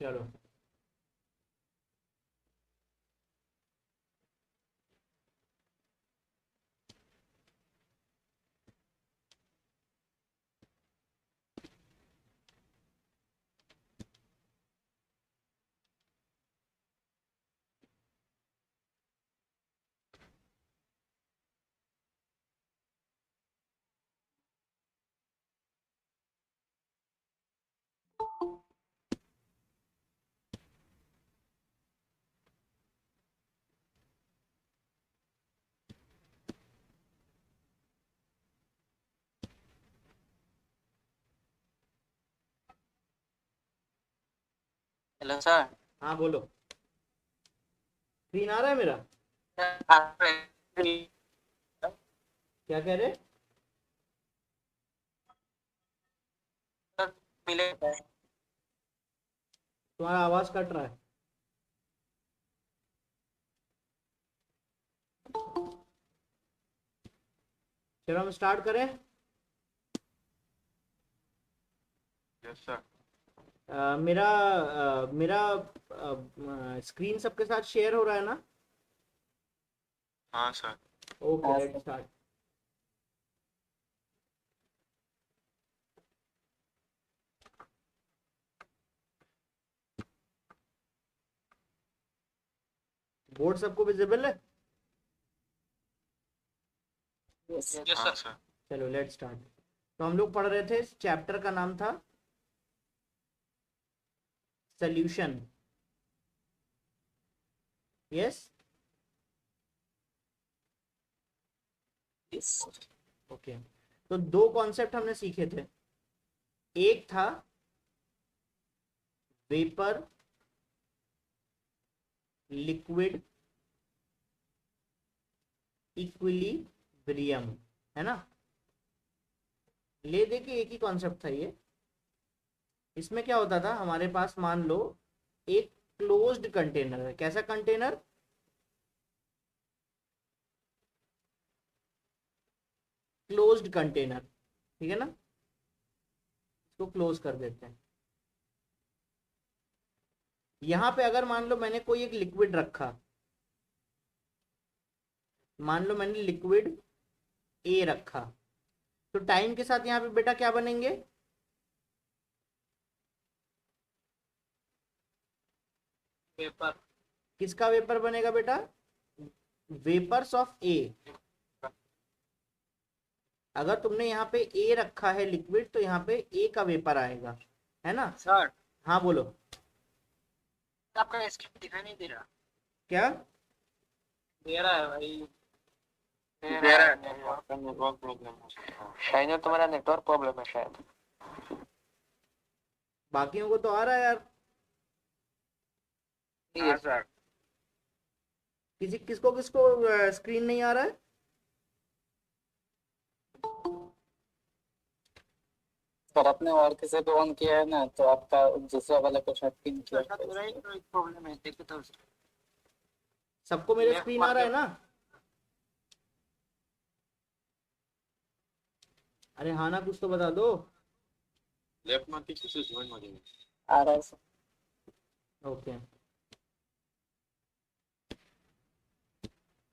चलो। Hello sir. हाँ बोलो। स्क्रीन आ रहा है मेरा? क्या कह रहे? मिले तुम्हारा आवाज कट रहा है। चलो हम स्टार्ट करें। Yes sir. मेरा स्क्रीन सबके साथ शेयर हो रहा है ना? हाँ sir. Okay, let's start. Board सबको विजिबल है? Yes sir. चलो लेट्स स्टार्ट। तो हम लोग पढ़ रहे थे, चैप्टर का नाम था सॉल्यूशन। यस। Yes okay. तो दो कॉन्सेप्ट हमने सीखे थे। एक था वेपर लिक्विड इक्विलिब्रियम, है ना? ले दे के एक ही कॉन्सेप्ट था ये। इसमें क्या होता था, हमारे पास मान लो एक क्लोज्ड कंटेनर है। कैसा कंटेनर? Closed container. ठीक है ना? इसको क्लोज कर देते हैं। यहां पे अगर मान लो मैंने कोई एक लिक्विड रखा, मान लो मैंने लिक्विड ए रखा, तो टाइम के साथ यहाँ पे बेटा क्या बनेंगे? पेपर। किसका वेपर बनेगा बेटा? वेपर्स ऑफ ए। अगर तुमने यहाँ पे ए रखा है लिक्विड, तो यहाँ पे ए का वेपर आएगा, है ना? सर हाँ बोलो। आपका स्क्रीन दिखाई नहीं दे रहा। क्या? दे रहा है भाई। दे रहा है। नेटवर्क प्रॉब्लम हो सकता है। शायद तुम्हारा नेटवर्क प्रॉब्लम है शायद। बाकियों को तो आ रहा है यार। हाँ सर। किसी किसको किसको स्क्रीन नहीं आ रहा है? सर आपने और किसी पे ऑन किया है ना, तो आपका दूसरा वाला को शायद पिन किया है। पूरा ही तो एक प्रॉब्लम है, देखो तो। सबको मेरे स्क्रीन आ रहा है ना? अरे हाँ ना, कुछ तो बता दो। लेफ्ट में किसी से ज्वाइन हो जाएंगे। आ रहा है सर। ओके।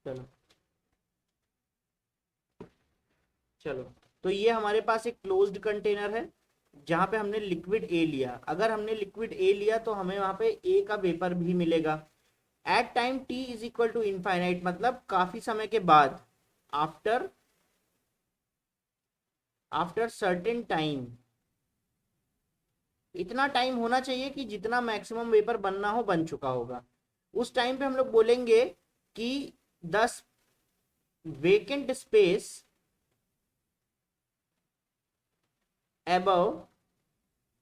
चलो चलो। तो ये हमारे पास एक क्लोज्ड कंटेनर है जहां पे हमने लिक्विड ए लिया। अगर हमने लिक्विड ए लिया तो हमें वहां पे ए का वेपर भी मिलेगा। At time T is equal to infinite, मतलब काफी समय के बाद, आफ्टर आफ्टर सर्टेन टाइम। इतना टाइम होना चाहिए कि जितना मैक्सिमम वेपर बनना हो बन चुका होगा। उस टाइम पे हम लोग बोलेंगे कि 10 vacant space above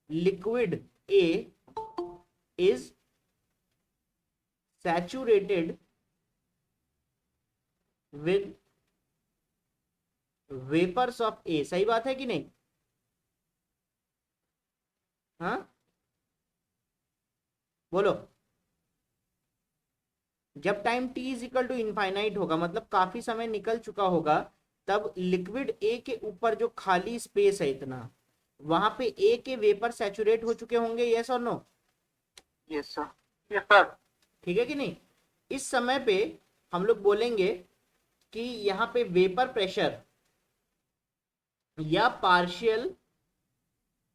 liquid A is saturated with vapors of A। सही बात है कि नहीं? हाँ बोलो। जब time t is equal to infinite होगा, मतलब काफी समय निकल चुका होगा, तब लिक्विड ए के ऊपर जो खाली स्पेस है इतना, वहां पे ए के वेपर सैचुरेट हो चुके होंगे। यस और no? Yes sir. Yes sir. ठीक है कि नहीं। इस समय पे हम लोग बोलेंगे कि यहाँ पे वेपर प्रेशर या partial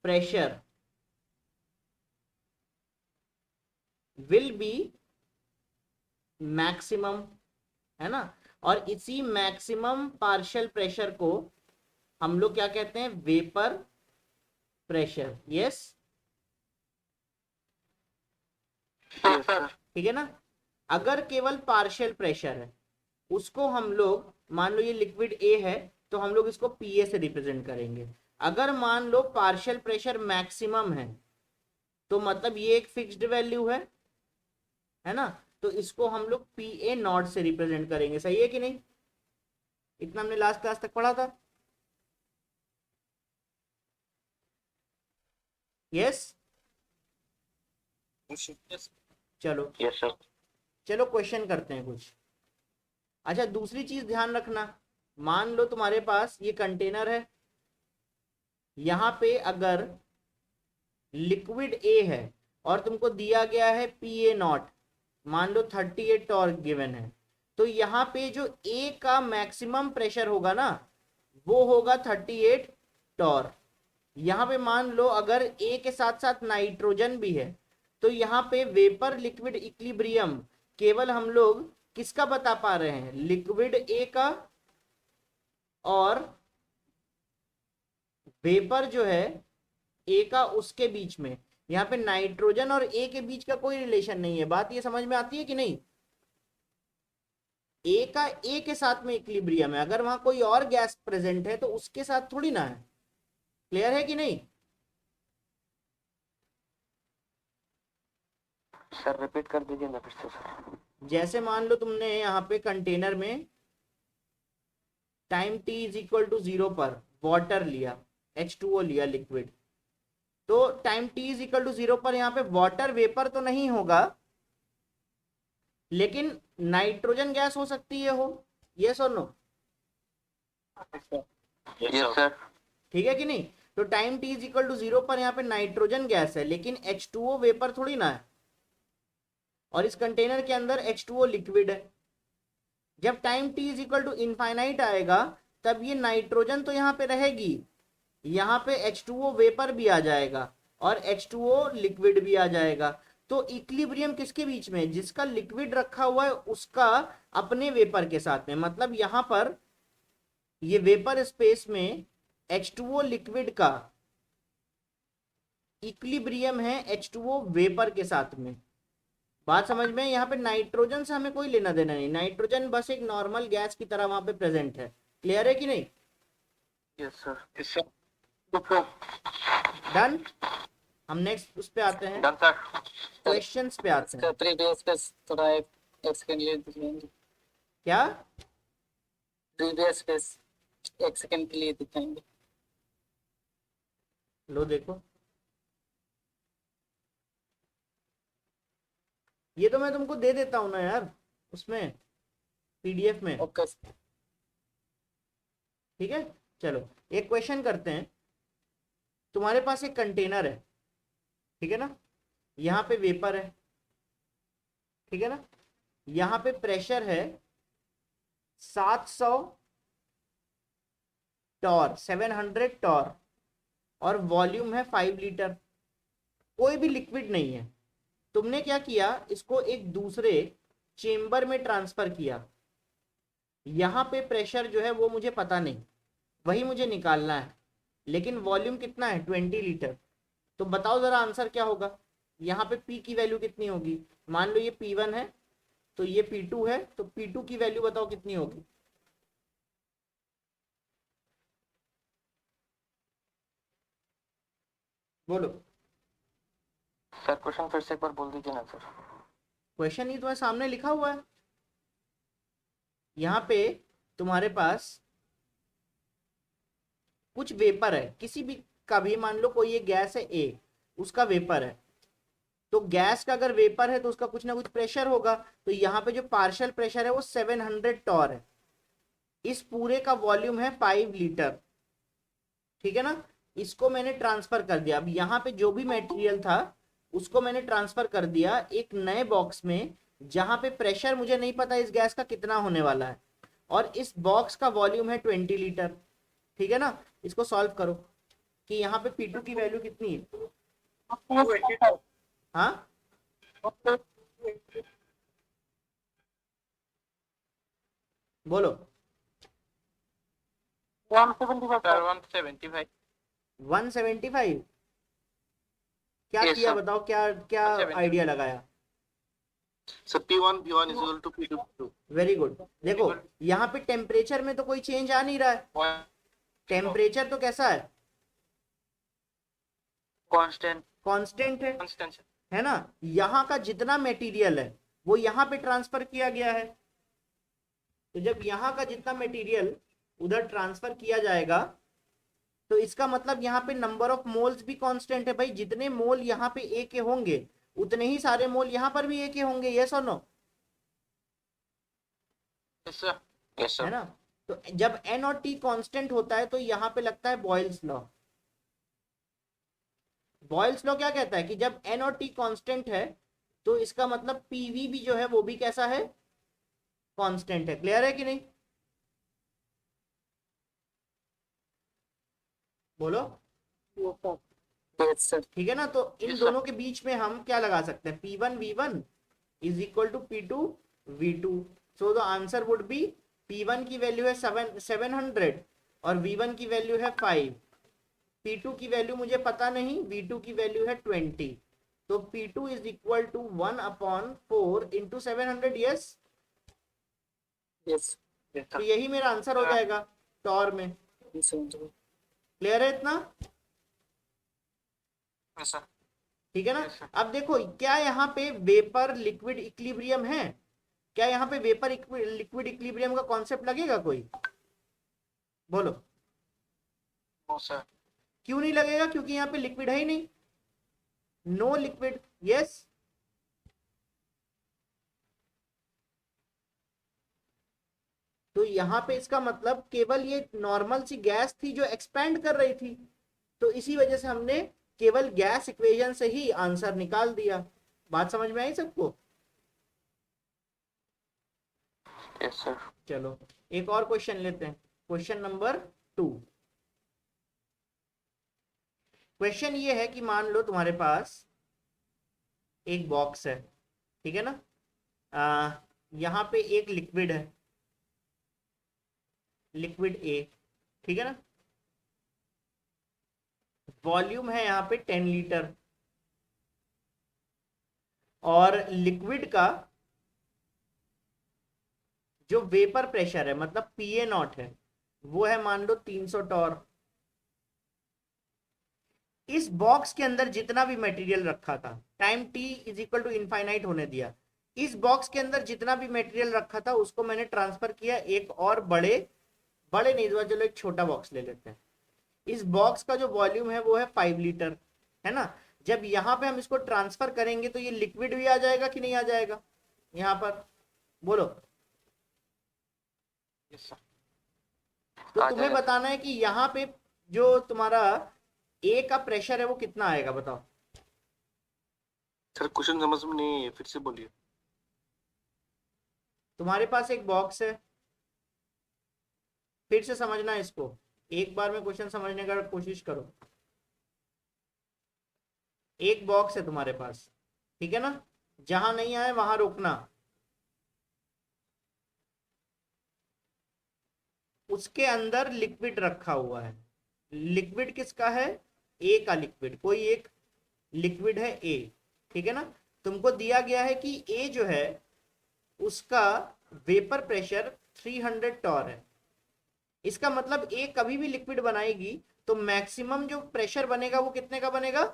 pressure will be maximum, है ना। और इसी मैक्सिमम पार्शियल प्रेशर को हम लोग क्या कहते हैं, वेपर प्रेशर। यस, ठीक है ना। अगर केवल पार्शियल प्रेशर है उसको हम लोग, मान लो ये लिक्विड ए है तो हम लोग इसको पीए से रिप्रेजेंट करेंगे। अगर मान लो पार्शियल प्रेशर मैक्सिमम है तो मतलब ये एक फिक्स्ड वैल्यू है ना, तो इसको हम लोग पी ए नॉट से रिप्रेजेंट करेंगे। सही है कि नहीं, इतना हमने लास्ट क्लास तक पढ़ा था। यस, चलो यस सर। चलो क्वेश्चन करते हैं कुछ। अच्छा, दूसरी चीज ध्यान रखना, मान लो तुम्हारे पास ये कंटेनर है, यहाँ पे अगर लिक्विड ए है और तुमको दिया गया है पी ए नॉट, मान लो 38 टॉर्क गिवन है, तो यहाँ पे जो ए का मैक्सिमम प्रेशर होगा ना वो होगा 38 टॉर्क। यहाँ पे मान लो अगर ए के साथ साथ नाइट्रोजन भी है तो यहाँ पे वेपर लिक्विड इक्विलिब्रियम केवल हम लोग किसका बता पा रहे हैं, लिक्विड ए का, और वेपर जो है ए का उसके बीच में। यहाँ पे नाइट्रोजन और ए के बीच का कोई रिलेशन नहीं है। बात ये समझ में आती है कि नहीं। ए का ए के साथ में इक्विलिब्रियम है, अगर वहां कोई और गैस प्रेजेंट है तो उसके साथ थोड़ी ना है। क्लियर है कि नहीं। सर रिपीट कर दीजिए ना फिर से सर। जैसे मान लो तुमने यहाँ पे कंटेनर में time t is equal to 0 पर वाटर लिया, H2O लिया लिक्विड, तो time t is equal to 0 पर यहाँ पे वाटर वेपर तो नहीं होगा लेकिन नाइट्रोजन गैस हो सकती है, हो यस और नो। Yes sir. ठीक है कि नहीं। तो time t is equal to 0 पर यहाँ पे नाइट्रोजन गैस है लेकिन H2O वेपर थोड़ी ना है, और इस कंटेनर के अंदर H2O लिक्विड है। जब time t is equal to infinite आएगा तब ये नाइट्रोजन तो यहाँ पे रहेगी, यहाँ पे H2O वेपर भी आ जाएगा और H2O लिक्विड भी आ जाएगा। तो इक्विलिब्रियम किसके बीच में, जिसका लिक्विड रखा हुआ है उसका अपने वेपर के साथ में, मतलब यहाँ पर ये वेपर स्पेस में H2O लिक्विड का इक्विलिब्रियम है H2O वेपर के साथ में। बात समझ में। यहाँ पे नाइट्रोजन से हमें कोई लेना देना नहीं, नाइट्रोजन बस एक नॉर्मल गैस की तरह वहां पे प्रेजेंट है। क्लियर है कि नहीं। Yes sir. Yes sir. Done. हम नेक्स्ट उस पे आते हैं, डन सर। क्वेश्चंस पे आते हैं। प्रीवियस पे थोड़ा एक सेकंड लिए दिखाएंगे क्या, प्रीवियस पे एक सेकंड के लिए दिखाएंगे। लो देखो, ये तो मैं तुमको दे देता हूँ ना यार उसमें पीडीएफ में। ओके। ठीक है, चलो एक क्वेश्चन करते हैं। तुम्हारे पास एक कंटेनर है, ठीक है ना, यहाँ पे वेपर है, ठीक है ना, यहाँ पे प्रेशर है 700 टॉर, 700 टॉर, और वॉल्यूम है 5 लीटर। कोई भी लिक्विड नहीं है। तुमने क्या किया, इसको एक दूसरे चेम्बर में ट्रांसफर किया। यहाँ पे प्रेशर जो है वो मुझे पता नहीं, वही मुझे निकालना है, लेकिन वॉल्यूम कितना है 20 लीटर। तो बताओ जरा आंसर क्या होगा। यहाँ पे P की वैल्यू कितनी होगी, मान लो ये P1 है तो ये P2 है, तो P2 की वैल्यू बताओ कितनी होगी। बोलो। सर क्वेश्चन फिर से एक बार बोल दीजिए ना सर। क्वेश्चन ही तुम्हारे सामने लिखा हुआ है। यहाँ पे तुम्हारे पास कुछ वेपर है किसी भी का भी, मान लो कोई ये गैस है A, उसका वेपर है, तो गैस का अगर वेपर है तो उसका कुछ ना कुछ प्रेशर होगा। तो यहाँ पे जो पार्शियल प्रेशर है वो 700 टॉर है। इस पूरे का वॉल्यूम है 5 लीटर, ठीक है ना। इसको मैंने ट्रांसफर कर दिया। अब यहाँ पे जो भी मटेरियल था उसको मैंने ट्रांसफर कर दिया एक नए बॉक्स में, जहां पे प्रेशर मुझे नहीं पता इस गैस का कितना होने वाला है, और इस बॉक्स का वॉल्यूम है 20 लीटर। ठीक है ना, इसको सॉल्व करो कि यहाँ पे P2 की वैल्यू कितनी है। हाँ, बोलो। 175 175। क्या Yes, किया sir. बताओ, क्या क्या 175 आइडिया लगाया। Sir P1 is equal to P2 very good. देखो यहाँ पे टेम्परेचर में तो कोई चेंज आ नहीं रहा है, टेम्परेचर तो कैसा है, कांस्टेंट कांस्टेंट कांस्टेंट है ना। यहाँ का जितना मटेरियल है वो यहाँ पे ट्रांसफर किया गया है, तो जब यहाँ का जितना मटेरियल उधर ट्रांसफर किया जाएगा तो इसका मतलब यहाँ पे नंबर ऑफ मोल्स भी कांस्टेंट है भाई। जितने मोल यहाँ पे ए के होंगे उतने ही सारे मोल यहाँ पर भी ए के होंगे, यस और नो। यस सर यस है सर ना, तो जब एन और टी कांस्टेंट होता है तो यहाँ पे लगता है बॉयल्स लॉ। बॉयल्स लॉ क्या कहता है कि जब एन और टी कांस्टेंट है तो इसका मतलब पीवी भी जो है वो भी कैसा है, कांस्टेंट है। क्लियर है कि नहीं, बोलो। यस सर ठीक है ना, तो इन Yes, sir. दोनों के बीच में हम क्या लगा सकते हैं, P1 V1 is equal to P2 V2। So the answer would be P1 की वैल्यू है 700 और V1 की वैल्यू है 5। P2 की वैल्यू मुझे पता नहीं, V2 की वैल्यू है 20। तो P2 is equal to 1/4 into 700। Yes, yes तो यही मेरा आंसर हो जाएगा टॉर में। क्लियर है इतना, यस सर ठीक है ना। Yes, sir. अब देखो क्या यहाँ पे वेपर लिक्विड इक्विलिब्रियम है, क्या यहाँ पे वेपर लिक्विड इक्विलिब्रियम का कॉन्सेप्ट लगेगा कोई, बोलो। नो सर क्यों नहीं लगेगा, क्योंकि यहाँ पे लिक्विड है ही नहीं, नो लिक्विड। यस, तो यहाँ पे इसका मतलब केवल ये नॉर्मल सी गैस थी जो एक्सपैंड कर रही थी, तो इसी वजह से हमने केवल गैस इक्वेशन से ही आंसर निकाल दिया। बात समझ में आई सबको। यस सर चलो एक और क्वेश्चन लेते हैं, क्वेश्चन नंबर 2। क्वेश्चन ये है कि मान लो तुम्हारे पास एक बॉक्स है, ठीक है ना, यहाँ पे एक लिक्विड है, लिक्विड ए, ठीक है ना, वॉल्यूम है यहाँ पे 10 लीटर, और लिक्विड का जो वेपर प्रेशर है मतलब PA0 है वो है मान लो 300 टॉर। इस बॉक्स के अंदर जितना भी मटेरियल रखा था, time t is equal to infinite होने दिया, इस बॉक्स के अंदर जितना भी मटेरियल रखा था उसको मैंने ट्रांसफर किया एक और बड़े नहीं, चलो एक छोटा बॉक्स ले लेते हैं। इस बॉक्स का जो वॉल्यूम है वो है 5 लीटर, है ना। जब यहाँ पे हम इसको ट्रांसफर करेंगे तो ये लिक्विड भी आ जाएगा कि नहीं आ जाएगा, यहाँ पर बोलो। यस सर तो तुम्हें बताना है कि यहाँ पे जो तुम्हारा ए का प्रेशर है वो कितना आएगा, बताओ। सर क्वेश्चन समझ में नहीं है, फिर से बोलिए। तुम्हारे पास एक बॉक्स है, फिर से समझना इसको, एक बार में क्वेश्चन समझने का कोशिश करो। एक बॉक्स है तुम्हारे पास, ठीक है ना, जहां नहीं आए वहां रोकना। उसके अंदर लिक्विड रखा हुआ है, लिक्विड किसका है, ए का लिक्विड, कोई एक लिक्विड है ए, ठीक है ना। तुमको दिया गया है कि ए जो है उसका वेपर प्रेशर 300 टॉर है। इसका मतलब ए कभी भी लिक्विड बनाएगी तो मैक्सिमम जो प्रेशर बनेगा वो कितने का बनेगा,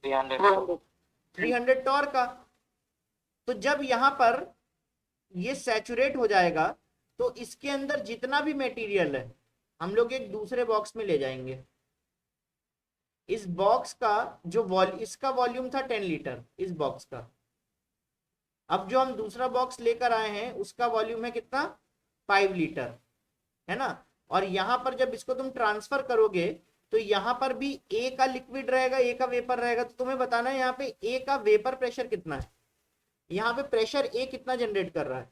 300 टॉर का। तो जब यहां पर ये सैचुरेट हो जाएगा तो इसके अंदर जितना भी मटेरियल है हम लोग एक दूसरे बॉक्स में ले जाएंगे। इस बॉक्स का जो इसका वॉल्यूम था 10 लीटर इस बॉक्स का, अब जो हम दूसरा बॉक्स लेकर आए हैं उसका वॉल्यूम है कितना, 5 लीटर, है ना। और यहां पर जब इसको तुम ट्रांसफर करोगे तो यहाँ पर भी ए का लिक्विड रहेगा, ए का वेपर रहेगा। तो तुम्हें बताना है यहाँ पे ए का वेपर प्रेशर कितना है, यहाँ पे प्रेशर ए कितना जनरेट कर रहा है।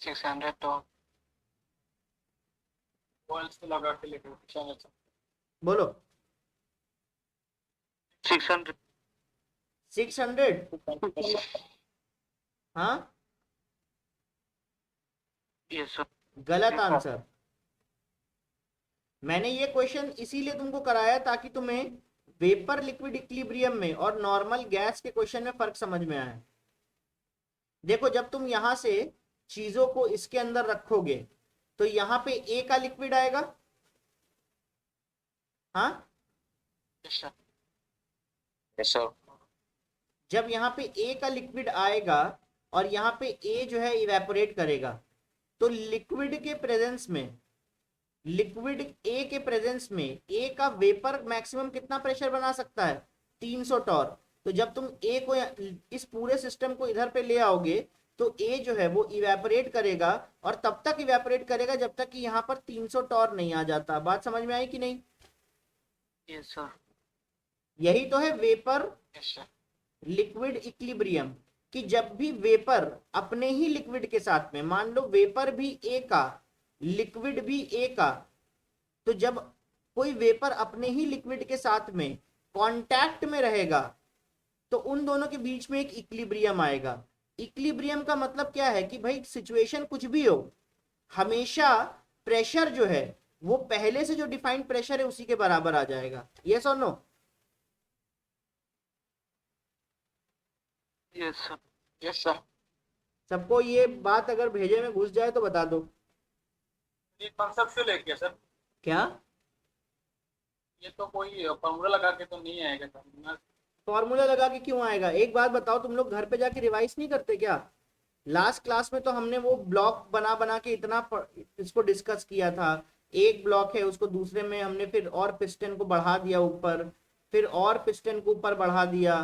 600 तो वोल्ट्स लगा के लेके बोलो 600 600। हाँ यस सर। गलत आंसर। मैंने ये क्वेश्चन इसीलिए तुमको कराया ताकि तुम्हें वेपर लिक्विड इक्विलिब्रियम में और नॉर्मल गैस के क्वेश्चन में फर्क समझ में आए। देखो जब तुम यहां से चीजों को इसके अंदर रखोगे तो यहाँ पे ए का लिक्विड आएगा। हाँ यस सर। Yes sir. जब यहाँ पे ए का लिक्विड आएगा और यहाँ पे ए जो है इवेपोरेट करेगा, तो लिक्विड के प्रेजेंस में, लिक्विड ए के प्रेजेंस में ए का वेपर मैक्सिमम कितना प्रेशर बना सकता है, 300 टॉर। तो जब तुम ए को इस पूरे सिस्टम को इधर पे ले आओगे तो ए जो है वो इवेपोरेट करेगा, और तब तक इवेपोरेट करेगा जब तक कि यहाँ पर 300 टॉर नहीं आ जाता। बात समझ में आई कि नहीं? Yes sir. यही तो है vapour yes sir. Liquid equilibrium, कि जब भी वेपर अपने ही लिक्विड के साथ में, मान लो वेपर भी ए का लिक्विड भी ए का, तो जब कोई वेपर अपने ही लिक्विड के साथ में कांटेक्ट में रहेगा तो उन दोनों के बीच में एक इक्विलिब्रियम आएगा। इक्विलिब्रियम का मतलब क्या है कि भाई सिचुएशन कुछ भी हो, हमेशा प्रेशर जो है वो पहले से जो डिफाइंड प्रेशर है उसी के बराबर आ जाएगा। यस और no? Yes sir. Yes sir. सबको ये बात अगर भेजे में घुस जाए तो बता दो। ये कॉन्सेप्चुअल है क्या सर? क्या ये तो कोई फॉर्मूला लगा के तो नहीं आएगा सर। फॉर्मूला लगा के क्यों आएगा? एक बात बताओ, तुम लोग घर पे जाके रिवाइज नहीं करते क्या? लास्ट क्लास में तो हमने वो ब्लॉक बना बना के इसको डिस्कस किया था। एक ब्लॉक है, उसको दूसरे में हमने फिर और पिस्टन को बढ़ा दिया ऊपर, फिर और पिस्टन को ऊपर बढ़ा दिया।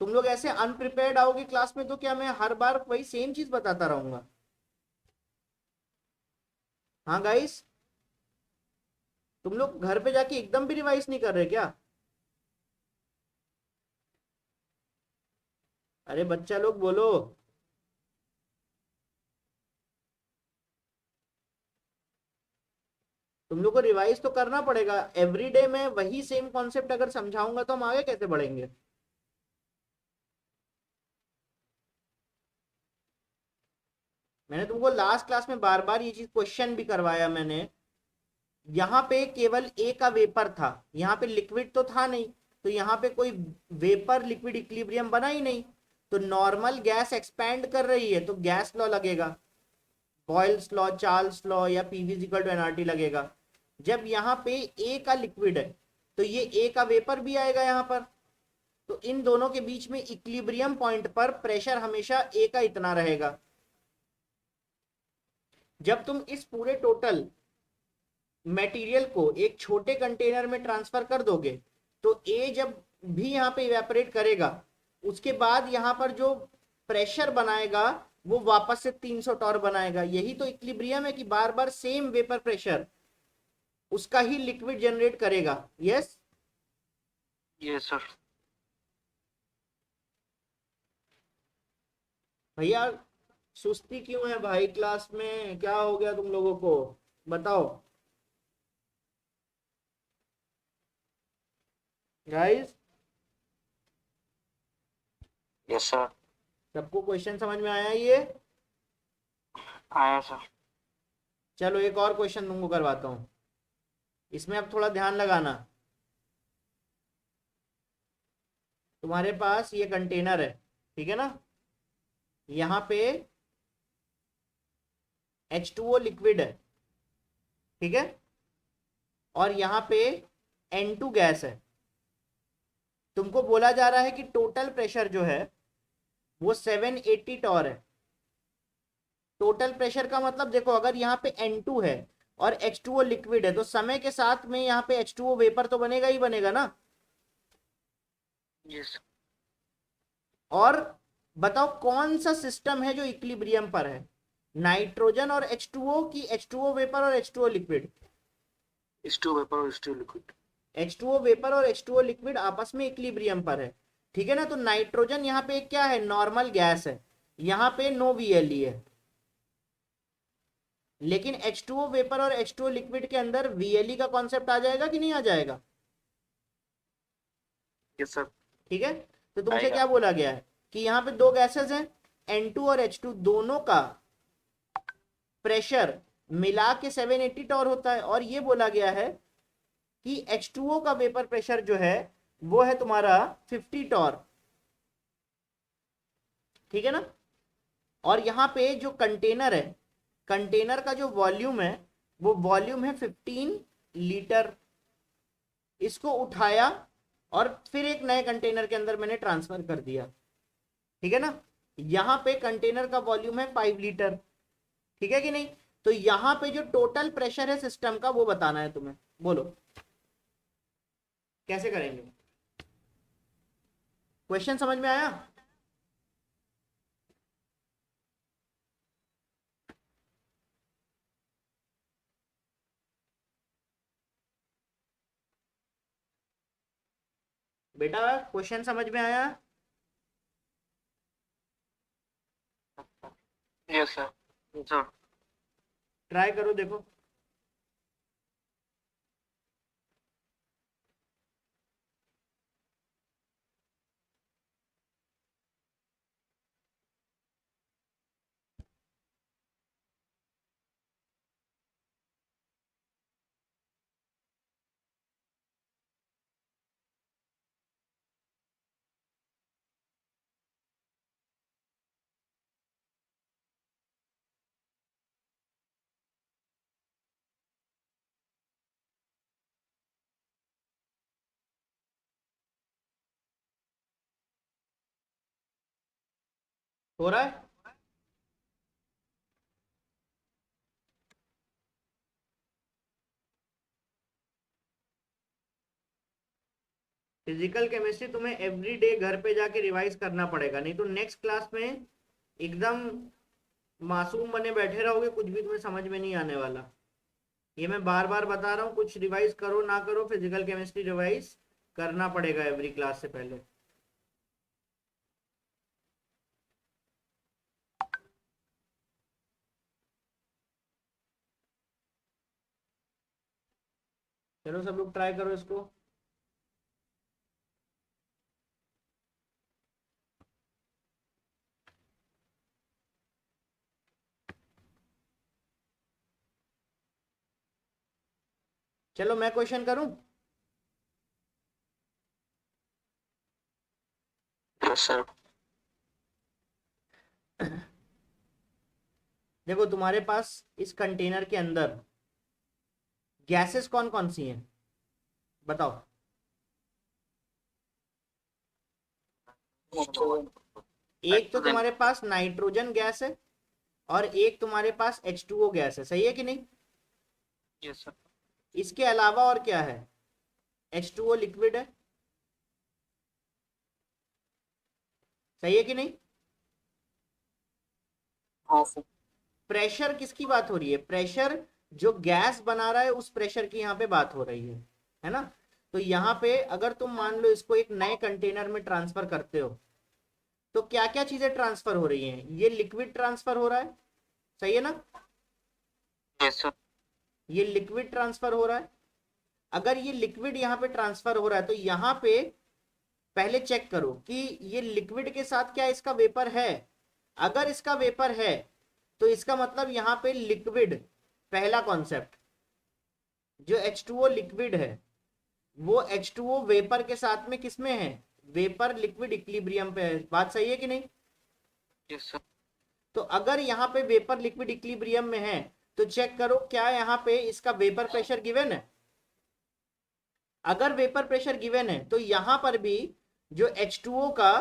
तुम लोग ऐसे अनप्रिपेयर्ड आओगे क्लास में तो क्या मैं हर बार वही सेम चीज बताता रहूंगा? हाँ गाइस, तुम लोग घर पे जाके एकदम भी रिवाइज नहीं कर रहे क्या? अरे बच्चा लोग बोलो। तुम लोग को रिवाइज तो करना पड़ेगा। एवरीडे में वही सेम कॉन्सेप्ट अगर समझाऊंगा तो हम आगे कैसे बढ़ेंगे? मैंने तुमको लास्ट क्लास में बार बार ये चीज क्वेश्चन भी करवाया मैंने। यहाँ पे केवल ए का वेपर था, यहाँ पे लिक्विड तो था नहीं, तो यहाँ पे कोई वेपर लिक्विड इक्विलिब्रियम बना ही नहीं। तो नॉर्मल गैस एक्सपैंड कर रही है तो गैस लॉ लगेगा, बॉयल्स लॉ, चार्ल्स लॉ या पीवी इक्वल टू एनआरटी लगेगा। जब यहाँ पे ए का लिक्विड है तो ये ए का वेपर भी आएगा यहाँ पर, तो इन दोनों के बीच में इक्विलिब्रियम पॉइंट पर प्रेशर हमेशा ए का इतना रहेगा। जब तुम इस पूरे टोटल मटेरियल को एक छोटे कंटेनर में ट्रांसफर कर दोगे तो ए जब भी यहाँ पे इवेपोरेट करेगा उसके बाद यहाँ पर जो प्रेशर बनाएगा वो वापस से 300 टॉर बनाएगा। यही तो इक्विलिब्रियम है कि बार बार सेम वेपर प्रेशर उसका ही लिक्विड जनरेट करेगा। Yes yes sir. भैया सुस्ती क्यों है भाई? क्लास में क्या हो गया तुम लोगों को बताओ गाइस। Yes sir. सबको क्वेश्चन समझ में आया ये? आया सर। चलो एक और क्वेश्चन तुमको करवाता हूँ, इसमें अब थोड़ा ध्यान लगाना। तुम्हारे पास ये कंटेनर है, ठीक है ना? यहाँ पे H2O लिक्विड है, ठीक है, और यहाँ पे N2 गैस है। तुमको बोला जा रहा है कि टोटल प्रेशर जो है वो 780 टॉर है। टोटल प्रेशर का मतलब देखो, अगर यहाँ पे N2 है और H2O लिक्विड है तो समय के साथ में यहाँ पे H2O वेपर तो बनेगा ही बनेगा ना। यस। और बताओ कौन सा सिस्टम है जो इक्विलिब्रियम पर है? नाइट्रोजन और H2O की H2O वेपर और H2O लिक्विड? H2 वेपर और H2 लिक्विड। H2O वेपर और H2O लिक्विड आपस में इक्विलिब्रियम पर है, ठीक है ना। तो नाइट्रोजन यहाँ पे क्या है, नॉर्मल गैस है, यहाँ पे नो VLE है। लेकिन H2O वेपर और H2O लिक्विड के अंदर VLE का कॉन्सेप्ट आ जाएगा कि नहीं आ जाएगा? Yes sir. ठीक है। तो तुमसे आएगा। क्या बोला गया है कि यहाँ पे दो गैसेस हैं, N2 और H2, दोनों का प्रेशर मिला के 780 टॉर होता है, और ये बोला गया है कि H2O का वेपर प्रेशर जो है वो है तुम्हारा 50 टॉर, ठीक है ना। और यहाँ पे जो कंटेनर है, कंटेनर का जो वॉल्यूम है वो वॉल्यूम है 15 लीटर। इसको उठाया और फिर एक नए कंटेनर के अंदर मैंने ट्रांसफर कर दिया, ठीक है ना। यहाँ पे कंटेनर का वॉल्यूम है 5 लीटर, ठीक है कि नहीं। तो यहाँ पे जो टोटल प्रेशर है सिस्टम का वो बताना है तुम्हें, बोलो कैसे करेंगे। क्वेश्चन समझ में आया? बेटा क्वेश्चन समझ में आया? Yes sir. सर ट्राई करो देखो। हो रहा है? फिजिकल केमिस्ट्री तुम्हें एवरी डे घर पे जाके रिवाइज करना पड़ेगा, नहीं तो नेक्स्ट क्लास में एकदम मासूम बने बैठे रहोगे, कुछ भी तुम्हें समझ में नहीं आने वाला। ये मैं बार बार बता रहा हूँ, कुछ रिवाइज करो ना करो, फिजिकल केमिस्ट्री रिवाइज करना पड़ेगा एवरी क्लास से पहले। चलो सब लोग ट्राई करो इसको। चलो मैं क्वेश्चन करूं। Yes sir. देखो तुम्हारे पास इस कंटेनर के अंदर गैसेस कौन कौन सी हैं, बताओ। एक तो तुम्हारे पास नाइट्रोजन गैस है और एक तुम्हारे पास H2O गैस है, सही है कि नहीं। Yes sir. इसके अलावा और क्या है, H2O लिक्विड है, सही है कि नहीं। हाँ सर। प्रेशर किसकी बात हो रही है, प्रेशर जो गैस बना रहा है उस प्रेशर की यहाँ पे बात हो रही है ना। तो यहाँ पे अगर तुम मान लो इसको एक नए कंटेनर में ट्रांसफर करते हो तो क्या क्या चीजें ट्रांसफर हो रही हैं, ये लिक्विड ट्रांसफर हो रहा है, सही है ना। Yes sir. ये लिक्विड ट्रांसफर हो रहा है। अगर ये लिक्विड यहाँ पे ट्रांसफर हो रहा है तो यहाँ पे पहले चेक करो कि ये लिक्विड के साथ क्या इसका वेपर है। अगर इसका वेपर है तो इसका मतलब यहाँ पे लिक्विड, पहला कॉन्सेप्ट, जो H2O लिक्विड है वो H2O वेपर के साथ में किसमें है, वेपर लिक्विड इक्विलिब्रियम पे है। बात सही है कि नहीं। Yes sir. तो अगर यहाँ पे वेपर लिक्विड इक्विलिब्रियम में है तो चेक करो क्या यहाँ पे इसका वेपर प्रेशर गिवन है। अगर वेपर प्रेशर गिवन है तो यहाँ पर भी जो H2O का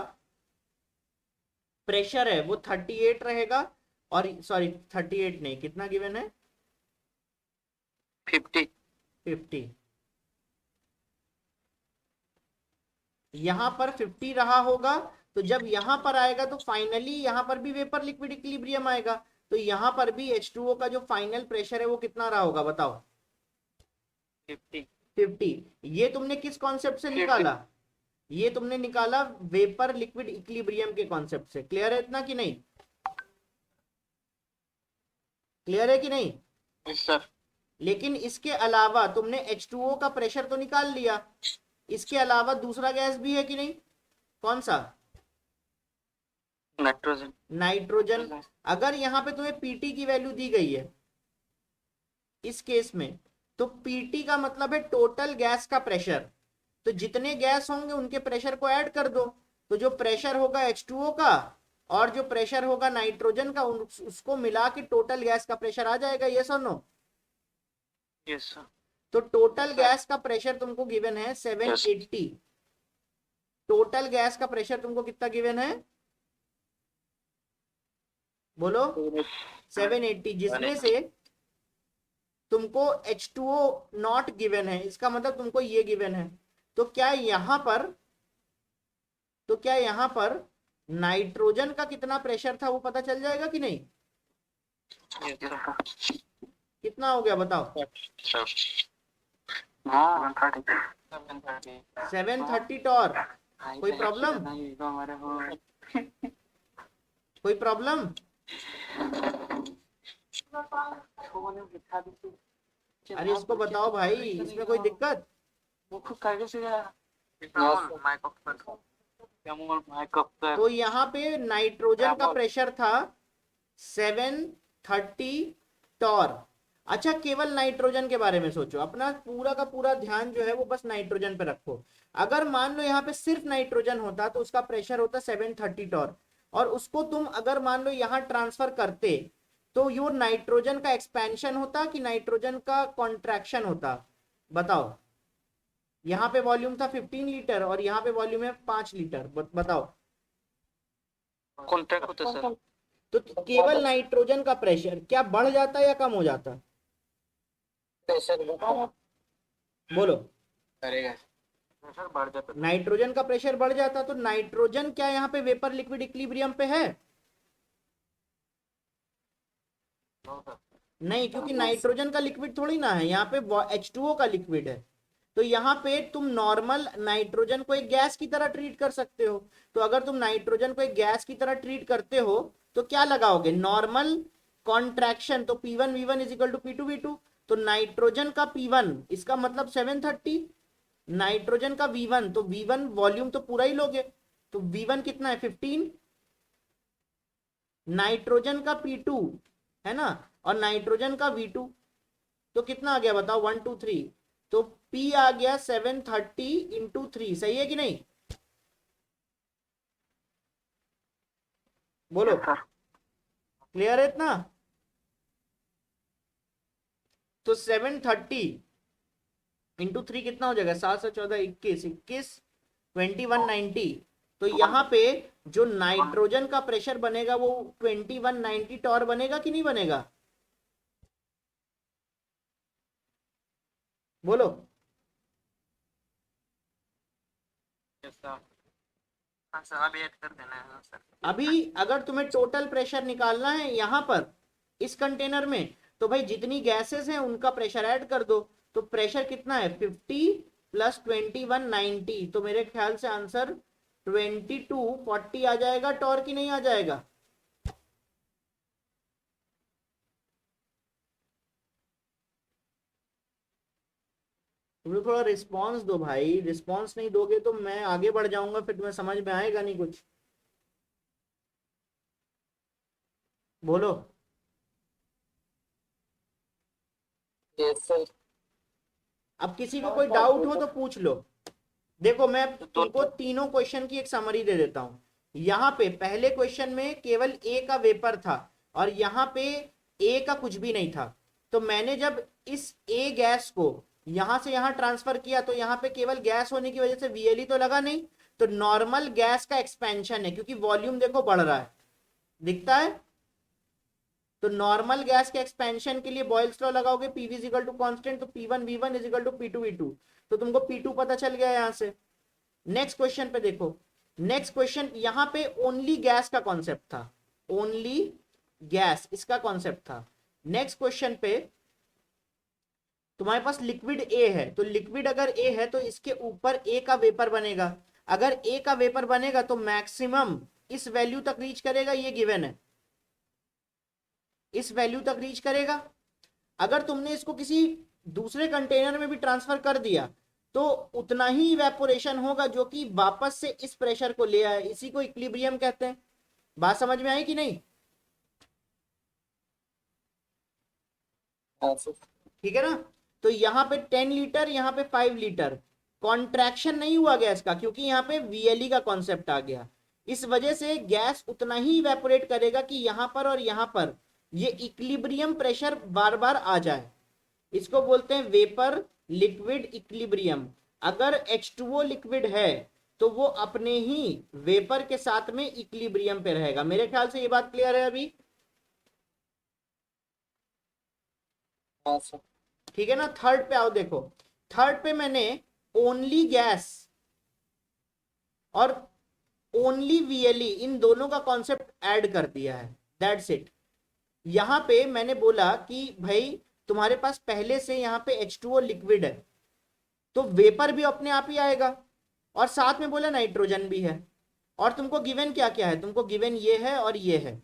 प्रेशर है वो 38 रहेगा, और सॉरी 38 नहीं, कितना गिवन है, 50। यहां पर 50 रहा होगा। तो जब यहां पर आएगा तो फाइनली यहां पर भी वेपर लिक्विड इक्विलिब्रियम आएगा। तो यहाँ पर भी H2O का जो फाइनल प्रेशर है वो कितना रहा होगा बताओ? 50। ये तुमने किस कॉन्सेप्ट से निकाला? ये तुमने निकाला वेपर लिक्विड इक्विलिब्रियम के कॉन्सेप्ट से। क्लियर है इतना कि नहीं? क्लियर है कि नहीं? Yes sir. लेकिन इसके अलावा तुमने H2O का प्रेशर तो निकाल लिया, इसके अलावा दूसरा गैस भी है कि नहीं? कौन सा? नाइट्रोजन। नाइट्रोजन। अगर यहाँ पे तुम्हें पीटी की वैल्यू दी गई है इस केस में, तो पीटी का मतलब है टोटल गैस का प्रेशर। तो जितने गैस होंगे उनके प्रेशर को ऐड कर दो, तो जो प्रेशर होगा H2O का और जो प्रेशर होगा नाइट्रोजन का, उसको मिला के टोटल गैस का प्रेशर आ जाएगा। यस और नो? Yes sir. तो टोटल गैस का प्रेशर तुमको गिवन है 780। टोटल गैस का प्रेशर तुमको कितना गिवन है बोलो? 780, जिसमें से तुमको H2O नॉट गिवन है, इसका मतलब तुमको ये गिवन है। तो क्या यहाँ पर नाइट्रोजन का कितना प्रेशर था वो पता चल जाएगा कि नहीं? कितना हो गया बताओ? 730 टॉर। कोई प्रॉब्लम? कोई प्रॉब्लम? अरे इसको बताओ भाई, इसमें कोई दिक्कत? तो यहाँ पे नाइट्रोजन का प्रेशर था 730 टॉर। अच्छा, केवल नाइट्रोजन के बारे में सोचो, अपना पूरा का पूरा ध्यान जो है वो बस नाइट्रोजन पे रखो। अगर मान लो यहाँ पे सिर्फ नाइट्रोजन होता तो उसका प्रेशर होता 730 टॉर, और उसको तुम अगर मान लो यहाँ ट्रांसफर करते तो यो नाइट्रोजन का एक्सपेंशन होता कि नाइट्रोजन का कॉन्ट्रैक्शन होता? बताओ। यहाँ पे वॉल्यूम था 15 लीटर और यहाँ पे वॉल्यूम है 5 लीटर। बताओ। कॉन्ट्रैक्ट होता सर। तो केवल नाइट्रोजन का प्रेशर क्या बढ़ जाता या कम हो जाता? बोलो। प्रेशर बढ़ जाता। नाइट्रोजन का प्रेशर बढ़ जाता। तो नाइट्रोजन क्या यहाँ पे वेपर लिक्विड इक्विलिब्रियम पे है? नहीं, क्योंकि नाइट्रोजन का लिक्विड थोड़ी ना है, यहाँ पे H2O का लिक्विड है। तो यहाँ पे तुम नॉर्मल नाइट्रोजन को एक गैस की तरह ट्रीट कर सकते हो। तो अगर तुम नाइट्रोजन को एक गैस की तरह ट्रीट करते हो तो क्या लगाओगे? Normal contraction. तो P1V1 is equal to P2V2। तो नाइट्रोजन का P1 इसका मतलब 730, नाइट्रोजन का V1 तो V1 वॉल्यूम तो पूरा ही लोगे, तो V1 कितना है 15। नाइट्रोजन का P2 है ना, और नाइट्रोजन का V2 तो कितना आ गया बताओ? 1 2 3। तो P आ गया 730 इंटू 3। सही है कि नहीं? बोलो। क्लियर है इतना? तो 730 इंटू 3 कितना हो जाएगा? 7 से 14 21 21 2190। तो यहाँ पे जो नाइट्रोजन का प्रेशर बनेगा वो 2190 टॉर बनेगा कि नहीं बनेगा? बोलो। अभी ऐड कर देना है सर। अभी अगर तुम्हें टोटल प्रेशर निकालना है यहाँ पर इस कंटेनर में, तो भाई जितनी गैसेस हैं उनका प्रेशर ऐड कर दो। तो प्रेशर कितना है? 50 प्लस 2190। तो मेरे ख्याल से आंसर 2240 आ जाएगा टॉर की नहीं आ जाएगा? तुम लोग थोड़ा रिस्पॉन्स दो भाई, रिस्पॉन्स नहीं दोगे तो मैं आगे बढ़ जाऊंगा, फिर तुम्हें समझ में आएगा नहीं कुछ। बोलो। Yes sir. अब किसी को कोई डाउट हो तो पूछ लो। देखो मैं तुमको तीनों क्वेश्चन की एक समरी दे देता हूं। यहाँ पे पहले क्वेश्चन में केवल ए का वेपर था और यहाँ पे ए का कुछ भी नहीं था। तो मैंने जब इस ए गैस को यहां से यहां ट्रांसफर किया तो यहाँ पे केवल गैस होने की वजह से VLE तो लगा नहीं, तो नॉर्मल गैस का एक्सपेंशन है, क्योंकि वॉल्यूम देखो बढ़ रहा है, दिखता है। तो नॉर्मल गैस के एक्सपेंशन के लिए बॉयल्स लॉ लगाओगे, PV is equal to constant, तो P1V1 is equal to P2V2। तो तुमको P2 पता चल गया यहां से। नेक्स्ट क्वेश्चन पे देखो। नेक्स्ट क्वेश्चन यहाँ पे ओनली गैस का कॉन्सेप्ट था, ओनली गैस, इसका कॉन्सेप्ट था। नेक्स्ट क्वेश्चन पे तुम्हारे पास लिक्विड ए है, तो लिक्विड अगर ए है तो इसके ऊपर ए का वेपर बनेगा। अगर ए का वेपर बनेगा तो मैक्सिमम इस वैल्यू तक रीच करेगा, ये गिवन है, इस वैल्यू तक रीच करेगा। अगर तुमने इसको किसी दूसरे कंटेनर में भी ट्रांसफर कर दिया तो उतना ही इवेपोरेशन होगा जो कि वापस से इस प्रेशर को ले आए, इसी को इक्विलिब्रियम कहते हैं। बात समझ में आई कि नहीं? ठीक है ना? तो यहाँ पे 10 लीटर, यहाँ पे 5 लीटर, कॉन्ट्रैक्शन नहीं हुआ गैस का, क्योंकि यहाँ पे VLE का कॉन्सेप्ट आ गया। इस वजह से गैस उतना ही इवेपोरेट करेगा कि यहाँ पर और यहाँ पर ये इक्विलिब्रियम प्रेशर बार बार आ जाए। इसको बोलते हैं वेपर लिक्विड इक्विलिब्रियम। अगर H2O लिक्विड है तो वो अपने ही वेपर के साथ में इक्विलिब्रियम पे रहेगा। मेरे ख्याल से ये बात क्लियर है अभी? ठीक है ना? थर्ड पे आओ, देखो थर्ड पे मैंने ओनली गैस और ओनली VLE इन दोनों का कॉन्सेप्ट ऐड कर दिया है, दैट्स इट। यहां पे मैंने बोला कि भाई तुम्हारे पास पहले से यहां पे H2O लिक्विड है तो वेपर भी अपने आप ही आएगा, और साथ में बोला नाइट्रोजन भी है। और तुमको गिवन क्या क्या है? तुमको गिवन ये है और ये है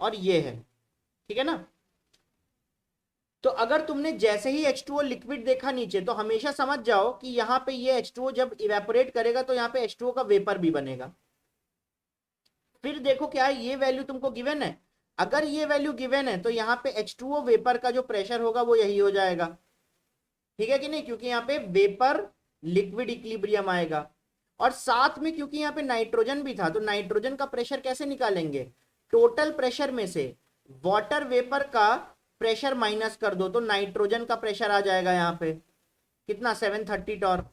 और ये है, ठीक है ना? तो अगर तुमने जैसे ही H2O लिक्विड देखा नीचे तो हमेशा समझ जाओ कि यहाँ पे ये H2O जब इवेपोरेट करेगा तो यहाँ पे H2O का वेपर भी बनेगा। फिर देखो क्या है, ये वैल्यू तुमको गिवन है। अगर ये वैल्यू गिवन है तो यहाँ पे H2O वेपर का जो प्रेशर होगा वो यही हो जाएगा, ठीक है कि नहीं? क्योंकि यहाँ पे वेपर लिक्विड इक्विलिब्रियम आएगा। और साथ में क्योंकि यहाँ पे नाइट्रोजन भी था तो नाइट्रोजन का प्रेशर कैसे निकालेंगे? टोटल प्रेशर में से वाटर वेपर का प्रेशर माइनस कर दो तो नाइट्रोजन का प्रेशर आ जाएगा यहाँ पे कितना, 730 टॉर।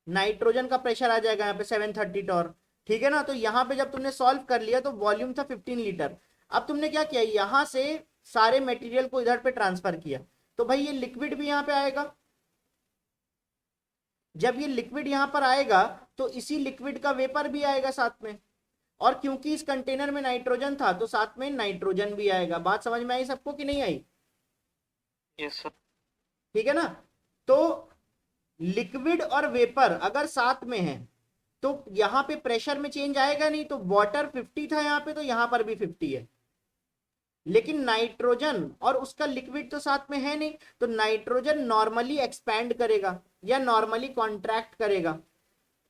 नाइट्रोजन का प्रेशर आ जाएगा यहाँ पे 730 टॉर, ठीक है ना? तो यहाँ पे जब तुमने सॉल्व कर लिया तो वॉल्यूम था 15 लीटर। अब तुमने क्या किया, यहाँ से सारे मटेरियल को इधर पे ट्रांसफर किया, तो भाई ये लिक्विड भी यहाँ पे आएगा। जब ये लिक्विड यहाँ पर आएगा तो इसी लिक्विड का वेपर भी आएगा साथ में, और क्योंकि इस कंटेनर में नाइट्रोजन था तो साथ में नाइट्रोजन भी आएगा। बात समझ में आई सबको कि नहीं आई? Yes sir. ठीक है ना? तो लिक्विड और वेपर अगर साथ में है तो यहाँ पे प्रेशर में चेंज आएगा नहीं। तो वाटर 50 था यहाँ पे तो यहाँ पर भी 50 है, लेकिन नाइट्रोजन और उसका लिक्विड तो साथ में है नहीं, तो नाइट्रोजन नॉर्मली एक्सपैंड करेगा या नॉर्मली कॉन्ट्रैक्ट करेगा,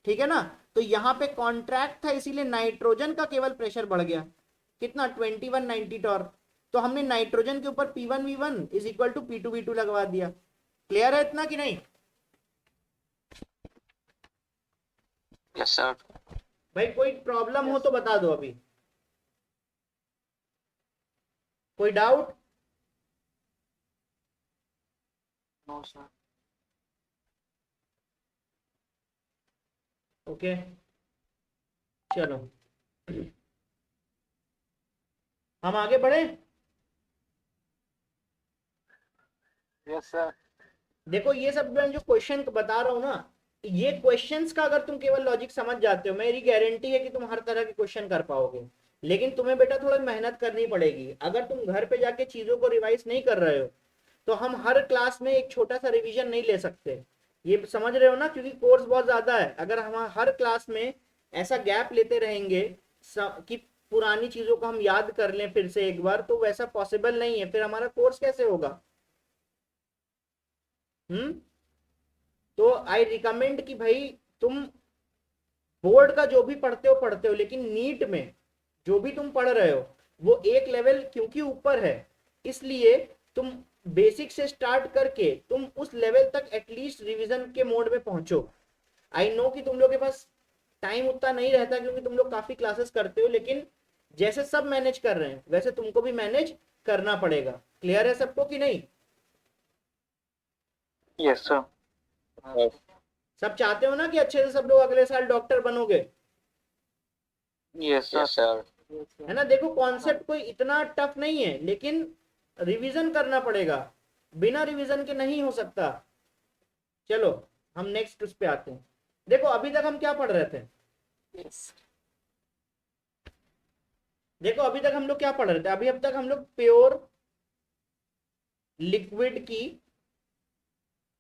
ठीक है ना? तो यहाँ पे कॉन्ट्रैक्ट था इसीलिए नाइट्रोजन का केवल प्रेशर बढ़ गया, कितना, 2190 टॉर। तो हमने नाइट्रोजन के ऊपर P1V1 is equal to P2V2 लगवा दिया। क्लियर है इतना कि नहीं? Yes sir. भाई कोई प्रॉब्लम हो तो बता दो अभी, कोई डाउट? No sir. ओके चलो हम आगे बढ़े। Yes sir. देखो ये सब मैं जो क्वेश्चन बता रहा हूँ ना, ये क्वेश्चंस का अगर तुम केवल लॉजिक समझ जाते हो, मेरी गारंटी है कि तुम हर तरह के क्वेश्चन कर पाओगे। लेकिन तुम्हें बेटा थोड़ा मेहनत करनी पड़ेगी। अगर तुम घर पे जाके चीजों को रिवाइज नहीं कर रहे हो तो हम हर क्लास में एक छोटा सा रिवीजन नहीं ले सकते, ये समझ रहे हो ना? क्योंकि कोर्स बहुत ज्यादा है। अगर हम हर क्लास में ऐसा गैप लेते रहेंगे कि पुरानी चीजों को हम याद कर लें फिर से एक बार, तो वैसा पॉसिबल नहीं है, फिर हमारा कोर्स कैसे होगा? तो आई रिकमेंड कि भाई तुम बोर्ड का जो भी पढ़ते हो लेकिन नीट में जो भी तुम पढ़ रहे हो वो एक लेवल क्योंकि ऊपर है, इसलिए तुम बेसिक से स्टार्ट करके तुम उस लेवल तक एटलीस्ट रिवीजन के मोड में पहुंचो। आई नो कि तुम लोग के पास टाइम उतना नहीं रहता क्योंकि तुम लोग काफी क्लासेस करते हो, लेकिन जैसे सब मैनेज कर रहे हैं वैसे तुमको भी मैनेज करना पड़ेगा। क्लियर है सबको कि नहीं? Yes sir. सब चाहते हो ना कि अच्छे से सब लोग अगले साल डॉक्टर बनोगे? Yes sir. है ना? देखो कॉन्सेप्ट कोई इतना टफ नहीं है, लेकिन रिवीजन करना पड़ेगा, बिना रिवीजन के नहीं हो सकता। चलो हम नेक्स्ट उस पे आते हैं। देखो अभी तक हम क्या पढ़ रहे थे? यस देखो अभी तक हम लोग क्या पढ़ रहे थे, अभी अब तक हम लोग प्योर लिक्विड की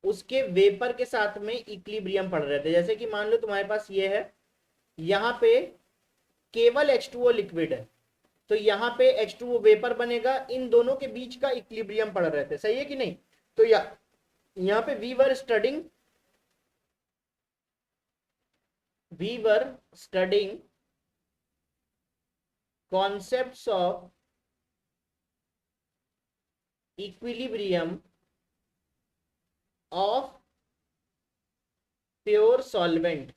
उसके वेपर के साथ में इक्विलिब्रियम पढ़ रहे थे। जैसे कि मान लो तुम्हारे पास ये है, यहाँ पे केवल H2O लिक्विड है, तो यहाँ पे H2O वेपर बनेगा, इन दोनों के बीच का इक्विलिब्रियम पढ़ रहे थे, सही है कि नहीं। तो यहाँ पे we were studying concepts of equilibrium of pure solvent।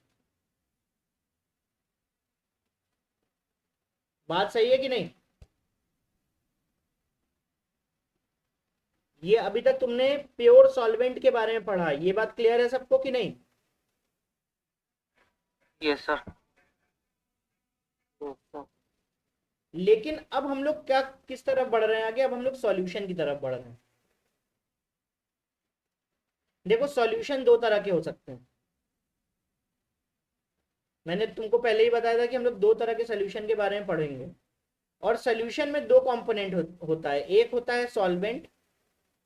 बात सही है कि नहीं। ये अभी तक तुमने प्योर सॉल्वेंट के बारे में पढ़ा, ये बात क्लियर है सबको कि नहीं। Yes sir. लेकिन अब हम लोग क्या किस तरफ बढ़ रहे हैं आगे, अब हम लोग सॉल्यूशन की तरफ बढ़ रहे हैं। देखो सॉल्यूशन दो तरह के हो सकते हैं, मैंने तुमको पहले ही बताया था कि हम लोग दो तरह के सॉल्यूशन के बारे में पढ़ेंगे। और सॉल्यूशन में दो कंपोनेंट होता है, एक होता है सॉल्वेंट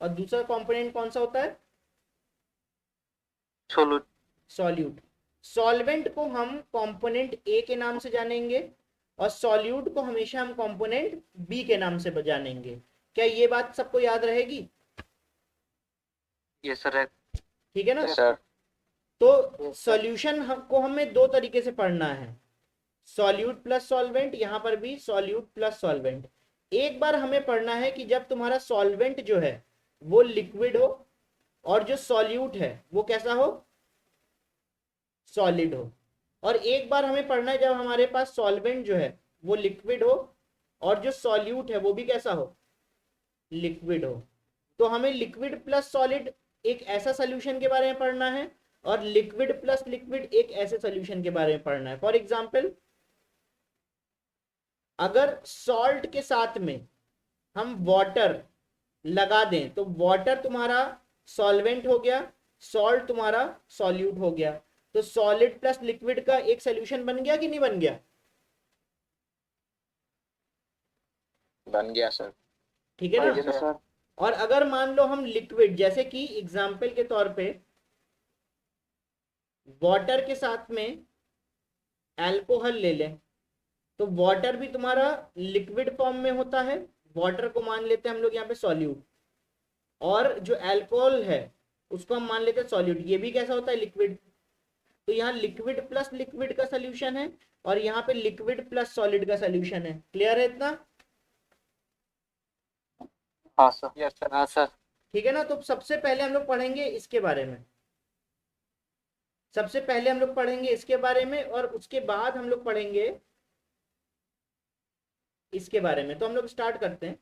और दूसरा कंपोनेंट कौन सा होता है, सॉल्यूट। सॉल्वेंट को हम कंपोनेंट ए के नाम से जानेंगे और सॉल्यूट को हमेशा हम कंपोनेंट बी के नाम से जानेंगे। क्या ये बात सबको याद रहेगी। Yes sir. ठीक है ना सर। तो सॉल्यूशन को हमें दो तरीके से पढ़ना है, सॉल्यूट प्लस सॉल्वेंट, यहाँ पर भी सॉल्यूट प्लस सॉल्वेंट। एक बार हमें पढ़ना है कि जब तुम्हारा सॉल्वेंट जो है वो लिक्विड हो और जो सॉल्यूट है वो कैसा हो, सॉलिड हो। और एक बार हमें पढ़ना है जब हमारे पास सॉल्वेंट जो है वो लिक्विड हो और जो सॉल्यूट है वो भी कैसा हो, लिक्विड हो। तो हमें लिक्विड प्लस सॉलिड एक ऐसा सोल्यूशन के बारे में पढ़ना है और लिक्विड प्लस लिक्विड एक ऐसे सोल्यूशन के बारे में पढ़ना है। फॉर एग्जाम्पल अगर सॉल्ट के साथ में हम वाटर लगा दें तो वाटर तुम्हारा सॉल्वेंट हो गया, सॉल्ट तुम्हारा सॉल्यूट हो गया, तो सॉलिड प्लस लिक्विड का एक सोल्यूशन बन गया कि नहीं बन गया, बन गया सर। ठीक है ना सर। और अगर मान लो हम लिक्विड, जैसे कि एग्जाम्पल के तौर पे वाटर के साथ में अल्कोहल ले लें, तो वाटर भी तुम्हारा लिक्विड फॉर्म में होता है, वाटर को मान लेते हैं हम लोग यहाँ पे सॉल्यूट, और जो अल्कोहल है उसको हम मान लेते हैं सॉल्यूट, ये भी कैसा होता है, लिक्विड। तो यहाँ लिक्विड प्लस लिक्विड का सोल्यूशन है और यहाँ पे लिक्विड प्लस सॉलिड का सोल्यूशन है। क्लियर है इतना। हाँ सर। Yes sir. हाँ सर। ठीक है ना। तो सबसे पहले हम लोग पढ़ेंगे इसके बारे में, सबसे पहले हम लोग पढ़ेंगे इसके बारे में और उसके बाद हम लोग पढ़ेंगे इसके बारे में। तो हम लोग स्टार्ट करते हैं।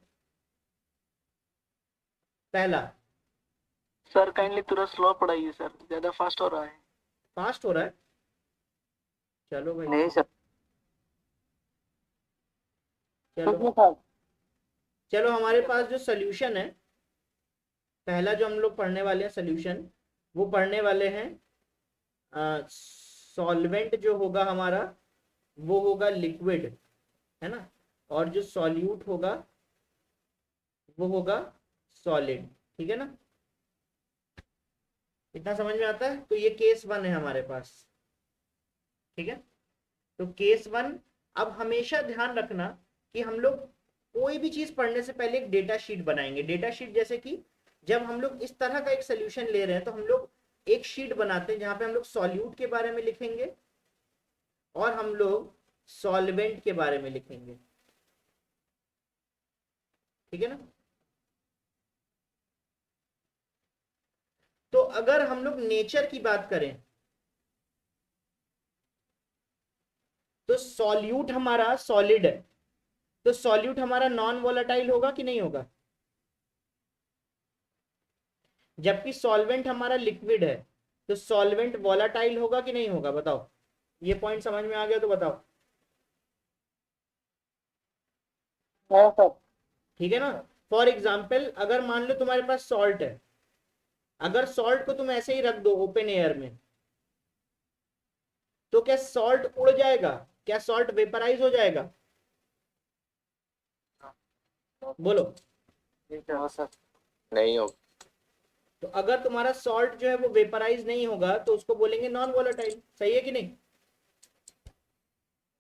पहला, सर काइंडली थोड़ा स्लो पढ़ाइए सर, ज्यादा फास्ट हो रहा है। फास्ट हो रहा है, चलो भाई। नहीं सर। चलो चलो हमारे पास जो सोल्यूशन है, पहला जो हम लोग पढ़ने वाले हैं सोल्यूशन, वो पढ़ने वाले हैं सॉल्वेंट जो होगा हमारा वो होगा लिक्विड, है ना, और जो सॉल्यूट होगा वो होगा सॉलिड। ठीक है ना, इतना समझ में आता है। तो ये केस 1 है हमारे पास। ठीक है, तो केस 1। अब हमेशा ध्यान रखना कि हम लोग कोई भी चीज पढ़ने से पहले एक डेटा शीट बनाएंगे। डेटा शीट जैसे कि जब हम लोग इस तरह का एक सोल्यूशन ले रहे हैं तो हम लोग एक शीट बनाते हैं जहां पे हम लोग सॉल्यूट के बारे में लिखेंगे और हम लोग सॉल्वेंट के बारे में लिखेंगे। ठीक है ना। तो अगर हम लोग नेचर की बात करें तो सॉल्यूट हमारा सॉलिड है, तो सॉल्यूट हमारा नॉन वोलेटाइल होगा कि नहीं होगा, जबकि सॉल्वेंट हमारा लिक्विड है, तो सॉल्वेंट वोलेटाइल होगा कि नहीं होगा, बताओ। ये पॉइंट समझ में आ गया तो बताओ। हाँ सर। ठीक है ना। फॉर एग्जाम्पल अगर मान लो तुम्हारे पास सॉल्ट है, अगर सॉल्ट को तुम ऐसे ही रख दो ओपन एयर में, तो क्या सॉल्ट उड़ जाएगा, क्या सॉल्ट वेपराइज हो जाएगा, बोलो। नहीं होगा। तो अगर तुम्हारा सॉल्ट जो है वो वेपराइज नहीं होगा तो उसको बोलेंगे नॉन वोलेटाइल, सही है कि नहीं?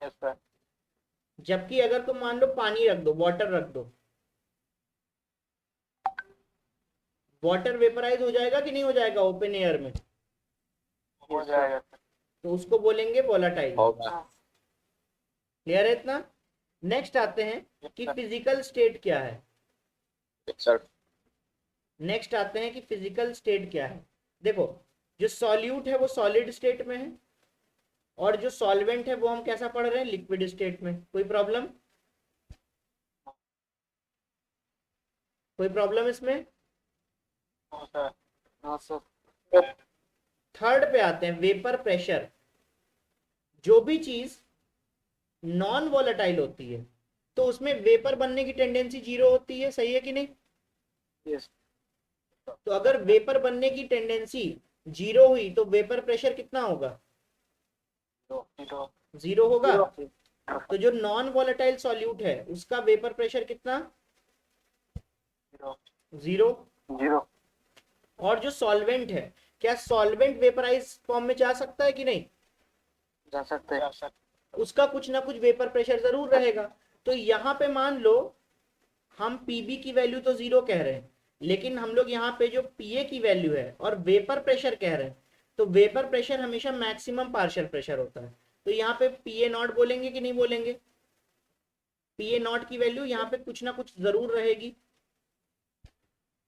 Yes sir. जबकि अगर तुम मान लो पानी रख दो, वाटर रख दो, वाटर वेपराइज हो जाएगा कि नहीं हो जाएगा ओपन एयर में? हो जाएगा। तो उसको बोलेंगे वोलाटाइल। होगा। क्लियर है इतना? नेक्स्ट आते हैं कि फिजिकल स्टेट क्या है। सर नेक्स्ट आते हैं कि फिजिकल स्टेट क्या है। देखो, जो सॉल्यूट है वो सॉलिड स्टेट में है, और जो सॉल्वेंट है वो हम कैसा पढ़ रहे हैं, लिक्विड स्टेट में। कोई प्रॉब्लम? कोई प्रॉब्लम इसमें? थर्ड पे आते हैं, वेपर प्रेशर। जो भी चीज नॉन वोलेटाइल होती है तो उसमें वेपर बनने की टेंडेंसी जीरो होती है, सही है कि नहीं? यस। तो अगर वेपर बनने की टेंडेंसी जीरो हुई तो वेपर प्रेशर कितना होगा? जीरो होगा। तो जो नॉन वोलेटाइल सॉल्यूट है उसका वेपर प्रेशर कितना? जीरो। जीरो। और जो सॉल्वेंट है, क्या सॉल्वेंट वेपराइज फॉर्म में जा सकता है कि नहीं? जा सकते हैं। उसका कुछ ना कुछ वेपर प्रेशर जरूर रहेगा। तो यहां पे मान लो हम पीबी की वैल्यू तो जीरो कह रहे हैं, लेकिन हम लोग यहाँ पे जो पीए की वैल्यू है और वेपर प्रेशर कह रहे हैं, तो वेपर प्रेशर हमेशा मैक्सिमम पार्शियल प्रेशर होता है। तो यहाँ पे पीए नॉट बोलेंगे कि नहीं बोलेंगे? पीए नॉट की वैल्यू यहाँ पे कुछ ना कुछ जरूर रहेगी।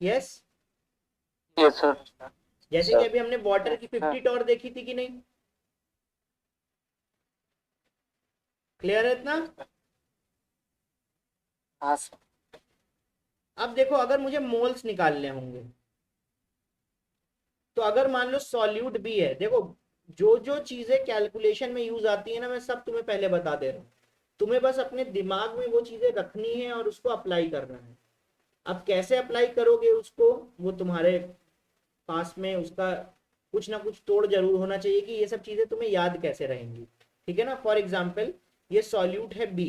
यस। Yes sir. जैसे कि अभी हमने वाटर की 50 टॉर देखी थी कि नहीं? क्लियर है इतना? हाँ सर। अब देखो, अगर मुझे मोल्स निकालने होंगे तो अगर मान लो सॉल्यूट भी है, देखो जो जो चीजें कैलकुलेशन में यूज आती है ना, मैं सब तुम्हें पहले बता दे रहा हूँ। तुम्हें बस अपने दिमाग में वो चीजें रखनी है और उसको अप्लाई करना है। अब कैसे अप्लाई करोगे उसको, वो तुम्हारे पास में उसका कुछ ना कुछ तोड़ जरूर होना चाहिए कि ये सब चीजें तुम्हें याद कैसे रहेंगी। ठीक है ना? फॉर एग्जाम्पल, ये सॉल्यूट है बी,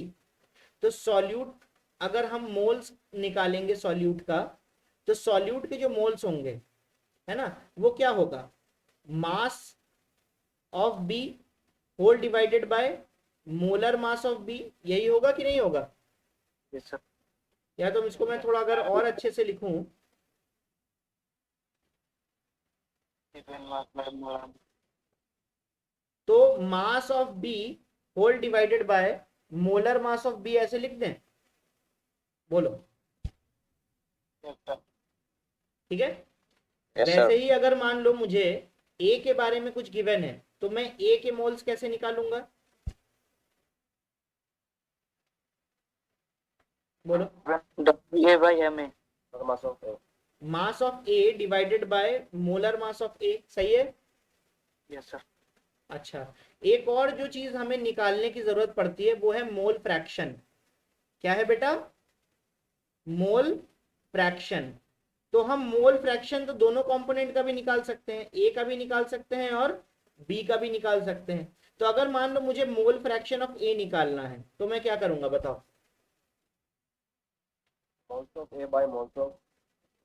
तो सॉल्यूट अगर हम मोल्स निकालेंगे सॉल्यूट का, तो सॉल्यूट के जो मोल्स होंगे, है ना, वो क्या होगा, mass of B whole divided by molar mass of B, यही होगा कि नहीं होगा? Yes sir. या तो इसको मैं थोड़ा अगर और अच्छे से लिखूं, तो mass of B whole divided by molar mass of B ऐसे लिख दें? बोलो। ठीक है? वैसे ही अगर मान लो मुझे ए के बारे में कुछ गिवन है तो मैं ए के मोल्स कैसे निकालूंगा? बोलो। A by M A. Mass of A divided by molar mass of A, सही है? Yes sir. अच्छा, एक और जो चीज हमें निकालने की जरूरत पड़ती है वो है मोल फ्रैक्शन। क्या है बेटा? Mole fraction. तो हम मोल फ्रैक्शन तो दोनों कंपोनेंट का भी निकाल सकते हैं, ए का भी निकाल सकते हैं और बी का भी निकाल सकते हैं। तो अगर मान लो मुझे मोल फ्रैक्शन ऑफ ए निकालना है तो मैं क्या करूंगा बताओ? Moles of A by moles of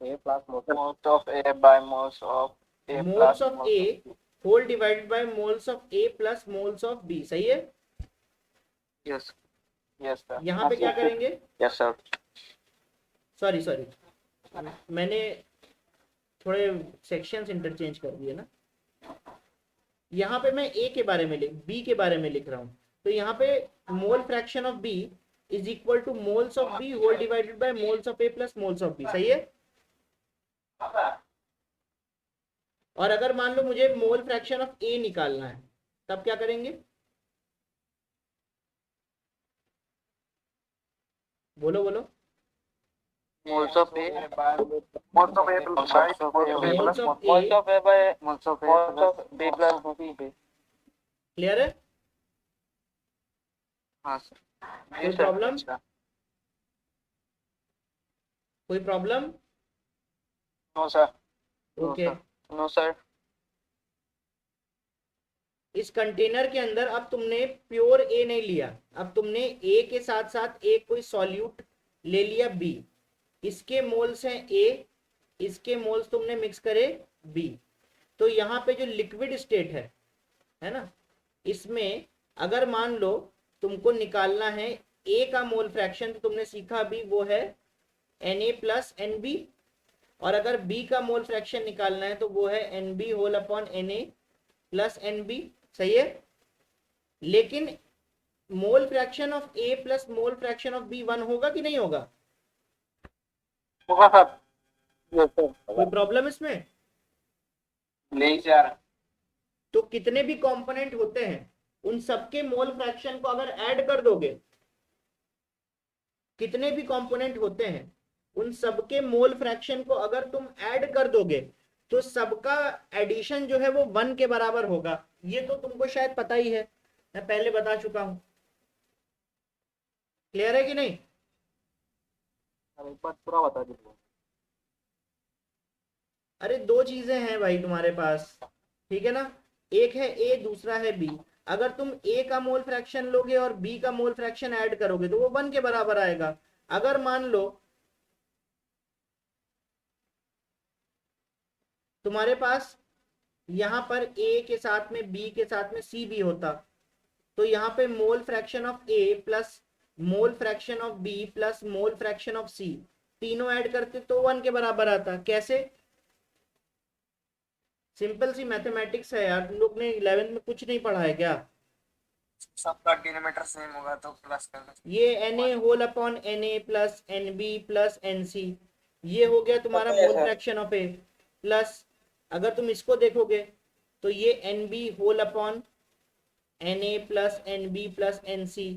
A plus moles of A by moles of A moles of A whole divided by moles of A plus moles of B, सही है? यस। Yes sir. यहाँ पे क्या करेंगे? Yes sir. Sorry sorry, मैंने थोड़े sections interchange कर दिए ना। यहाँ पे मैं ए के बारे में बी के बारे में लिख रहा हूँ, तो यहाँ पे mole fraction of B is equal to moles of B whole divided by moles of A plus moles of B, सही है? और अगर मान लो मुझे मोल फ्रैक्शन ऑफ ए निकालना है तब क्या करेंगे? बोलो बोलो। Moles of A moles of A plus moles of A, moles of A by moles of B plus B. Clear है? हाँ सर। कोई प्रॉब्लम? कोई problem? No sir. Okay. No sir. इस कंटेनर के अंदर अब तुमने प्योर ए नहीं लिया, अब तुमने ए के साथ साथ एक कोई सॉल्यूट ले लिया बी। इसके मोल्स हैं ए, इसके मोल्स तुमने मिक्स करे बी। तो यहाँ पे जो लिक्विड स्टेट है ना, इसमें अगर मान लो तुमको निकालना है ए का मोल फ्रैक्शन, तो तुमने सीखा अभी वो है Na प्लस एन बी, और अगर बी का मोल फ्रैक्शन निकालना है तो वो है N B whole upon Na plus N B. सही है, लेकिन mole fraction of A plus mole fraction of B one होगा कि नहीं होगा? होगा सर। कोई प्रॉब्लम इसमें? नहीं सर। तो कितने भी कंपोनेंट होते हैं उन सबके मोल फ्रैक्शन को अगर ऐड कर दोगे, कितने भी कंपोनेंट होते हैं उन सबके मोल फ्रैक्शन को अगर तुम ऐड कर दोगे तो सबका एडिशन जो है वो 1 के बराबर होगा। ये तो तुमको शायद पता ही है, मैं पहले बता चुका हूं। क्लियर है कि नहीं? एक बार पूरा बता दीजिए। अरे दो चीजें हैं भाई तुम्हारे पास, ठीक है ना, एक है ए, दूसरा है बी। अगर तुम ए का मोल फ्रैक्शन लोगे और बी का मोल फ्रैक्शन ऐड करोगे तो वो 1 के बराबर आएगा। अगर मान लो तुम्हारे पास यहाँ पर ए के साथ में बी के साथ में सी भी होता, तो यहाँ पे mole fraction of A plus mole fraction of B plus mole fraction of C तीनों ऐड करते तो 1 के बराबर आता। कैसे? सिंपल सी मैथमेटिक्स है यार, तुम लोग ने 11th में कुछ नहीं पढ़ा है क्या? सबका डिनोमिनेटर सेम होगा तो प्लस करना। ये N A whole upon N A plus N B plus N C, ये हो गया तुम्हारा mole fraction of A. Plus अगर तुम इसको देखोगे तो ये N B whole upon N A plus N B plus N C,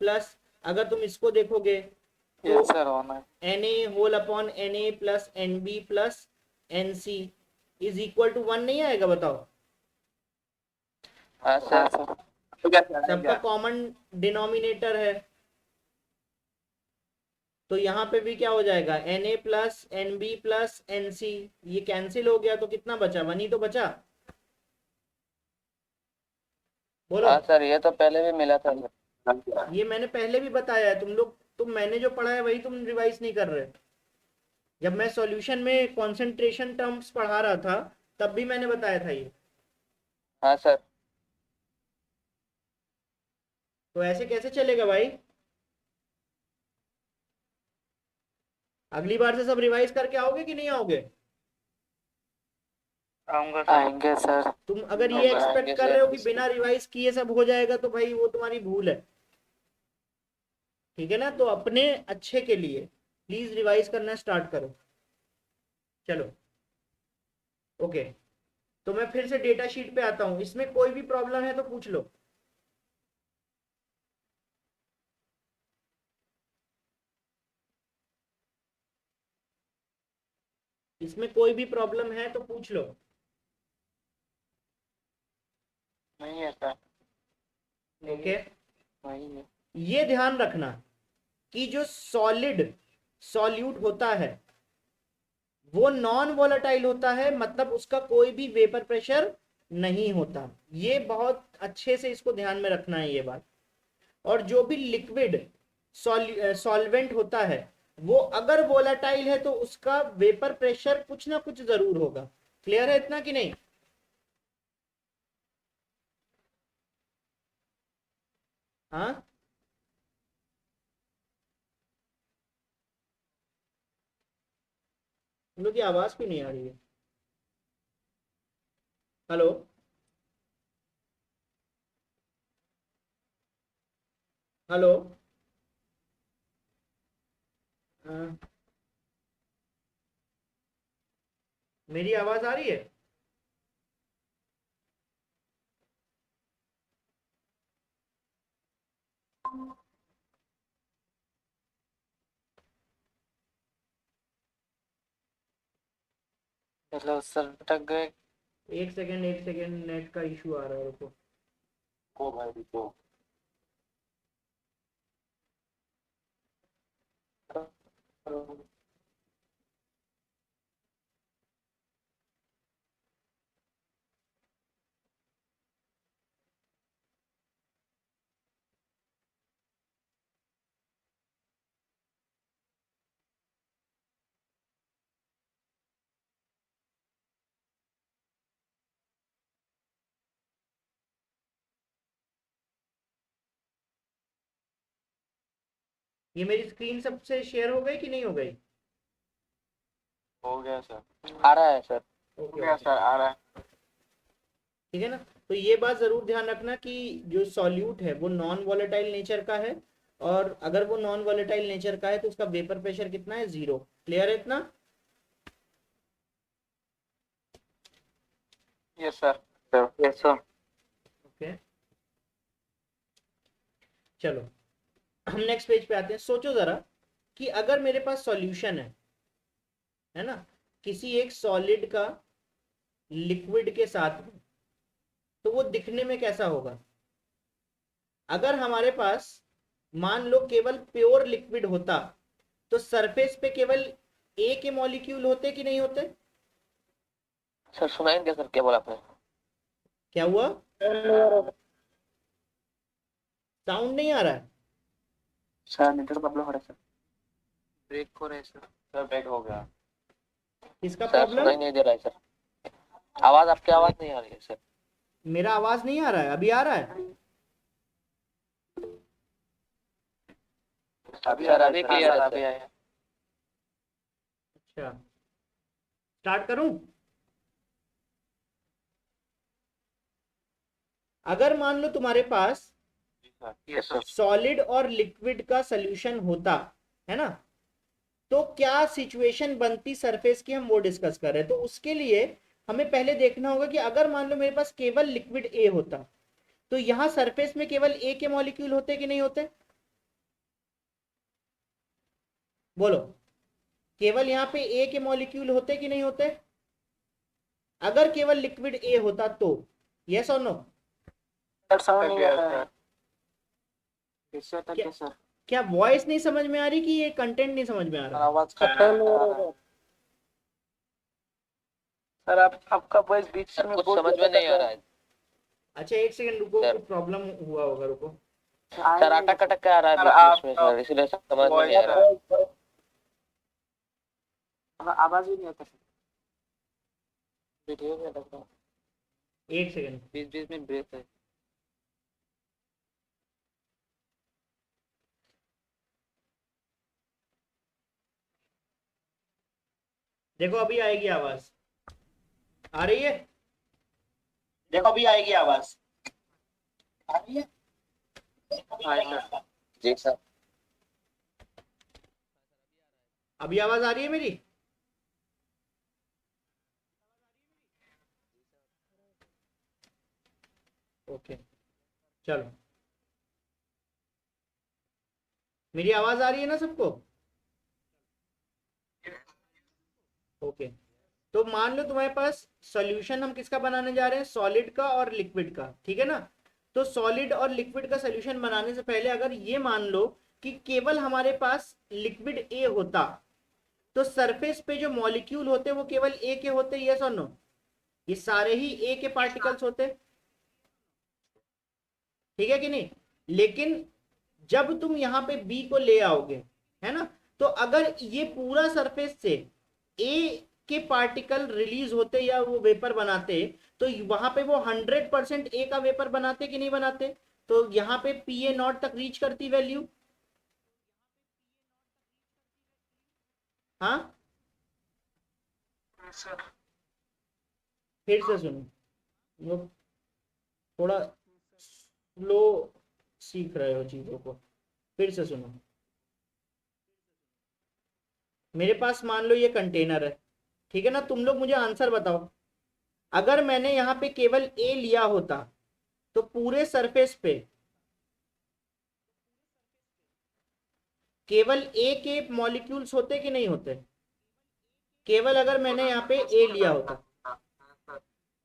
plus अगर तुम इसको देखोगे तो सर होना है। N A whole upon N A plus N B plus N C is equal to 1 नहीं आएगा? बताओ। हाँ सर। सबका कॉमन डिनोमिनेटर है, तो यहाँ पे भी क्या हो जाएगा, N A plus N B plus N C, ये कैंसिल हो गया तो कितना बचा? 1 ही तो बचा। बोलो। हाँ सर, ये तो पहले भी मिला था। ये मैंने पहले भी बताया है, तुम लोग, तुम मैंने जो पढ़ा है वही तुम रिवाइज नहीं कर रहे। जब मैं सॉल्यूशन में कंसंट्रेशन टर्म्स पढ़ा रहा था तब भी मैंने बताया था ये। हाँ सर। तो ऐसे कैसे चलेगा भाई? अगली बार से सब रिवाइज करके आओगे कि नहीं आओगे? आऊंगा सर। आएंगे सर। तुम अगर ये एक्सपेक्ट कर रहे हो कि बिना रिवाइज किए सब हो जाएगा तो भाई वो तुम्हारी भूल है, ठीक है ना? तो अपने अच्छे के लिए प्लीज रिवाइज करना स्टार्ट करो। चलो ओके, तो मैं फिर से डेटा शीट पे आता हूँ, इसमें कोई भी प्रॉब्लम है तो पूछ लो। इसमें कोई भी प्रॉब्लम है तो पूछ लो। नहीं है सर। ओके, नहीं है। ये ध्यान रखना कि जो सॉलिड सॉल्यूट होता है वो नॉन वोलेटाइल होता है, मतलब उसका कोई भी वेपर प्रेशर नहीं होता। ये बहुत अच्छे से इसको ध्यान में रखना है ये बात। और जो भी लिक्विड सॉल्वेंट होता है वो अगर वोलेटाइल है तो उसका वेपर प्रेशर कुछ ना कुछ जरूर होगा। क्लियर है इतना कि नहीं? हाँ, तुम लोग की आवाज क्यों नहीं आ रही है? Hello, hello. हाँ, मेरी आवाज आ रही है? हेलो सर, अटक गए। एक सेकेंड, नेट का इशू आ रहा है, रुको। को भाई को ये मेरी स्क्रीन सबसे शेयर हो गई कि नहीं हो गई? हो गया सर, आ रहा है सर, हो ओके गया ओके, सर, आ रहा है। ठीक है ना। तो ये बात जरूर ध्यान रखना कि जो सॉल्यूट है वो नॉन वॉलेटाइल नेचर का है, और अगर वो नॉन वॉलेटाइल नेचर का है तो उसका वेपर प्रेशर कितना है? 0। क्लियर है इतना? Yes sir, yes sir. Okay, चलो हम नेक्स्ट पेज पे आते हैं। सोचो जरा कि अगर मेरे पास सॉल्यूशन है ना, किसी एक सॉलिड का लिक्विड के साथ में, तो वो दिखने में कैसा होगा? अगर हमारे पास मान लो केवल प्योर लिक्विड होता, तो सरफेस पे केवल ए के मॉलिक्यूल होते कि नहीं होते? सर सुनाई नहीं दिया सर, क्या बोला आपने? क्या हुआ? साउंड नहीं आ रहा है? सर नेटवर्क प्रॉब्लम हो रहा है सर, ब्रेक हो रहा है सर। सर ब्रेक हो गया। किसका सर प्रॉब्लम? सुनाई नहीं दे रहा है सर, आवाज, आपकी आवाज नहीं आ रही है सर। मेरा आवाज नहीं आ रहा है? अभी आ रहा है? सर अभी क्लियर है सर। अच्छा, स्टार्ट करूं? अगर मान लो तुम्हारे पास यस सर। सॉलिड और लिक्विड का सॉल्यूशन होता, है ना, तो क्या सिचुएशन बनती सरफेस की, हम वो डिस्कस कर रहे हैं। तो उसके लिए हमें पहले देखना होगा कि अगर मान लो मेरे पास केवल लिक्विड ए होता, तो यहां सरफेस में केवल ए के मॉलिक्यूल होते कि नहीं होते? बोलो, केवल यहाँ पे ए के मॉलिक्यूल होते कि नहीं होते? अगर केवल लिक्विड ए होता तो, यस और नो? क्या, क्या वॉइस नहीं समझ में आ रही कि ये कंटेंट नहीं समझ में आ रहा? आवाज सर, आप आपका वॉइस बीच में कुछ समझ में नहीं आ रहा है अच्छा एक सेकंड रुको, सर। कुछ प्रॉब्लम हुआ होगा, रुको। सर अटक अटक के आ रहा है बीच में सर, इसीलिए समझ में नहीं आ रहा है। आवाज ही नहीं आता सर, वीडियो में लग रहा है, एक सेकंड, बीच बीच में ब्रेक है। देखो अभी आएगी आवाज, आ रही है? देखो अभी आएगी आवाज, आ रही है? जी सर। अभी आवाज आ रही है मेरी? ओके, चलो, मेरी आवाज आ रही है ना सबको? ओके, तो मान लो तुम्हारे पास सॉल्यूशन हम किसका बनाने जा रहे हैं? सॉलिड का और लिक्विड का, ठीक है ना। तो सॉलिड और लिक्विड का सॉल्यूशन बनाने से पहले अगर ये मान लो कि केवल हमारे पास लिक्विड ए होता, तो सरफेस पे जो मॉलिक्यूल होते वो केवल ए के होते, यस और नो? ये सारे ही ए के पार्टिकल्स होते, ठीक है कि नहीं? लेकिन जब तुम यहाँ पे बी को ले आओगे, है ना, तो अगर ये पूरा सरफेस से ए के पार्टिकल रिलीज होते या वो वेपर बनाते, तो वहां पे वो 100% ए का वेपर बनाते कि नहीं बनाते? तो यहाँ पे पी ए नॉट तक रीच करती वैल्यू। हाँ, फिर से सुनो, वो थोड़ा स्लो सीख रहे हो चीजों को, फिर से सुनो। मेरे पास मान लो ये कंटेनर है, ठीक है ना, तुम लोग मुझे आंसर बताओ। अगर मैंने यहाँ पे केवल ए लिया होता, तो पूरे सरफेस पे केवल ए के मॉलिक्यूल्स होते कि नहीं होते? केवल अगर मैंने यहाँ पे ए लिया होता,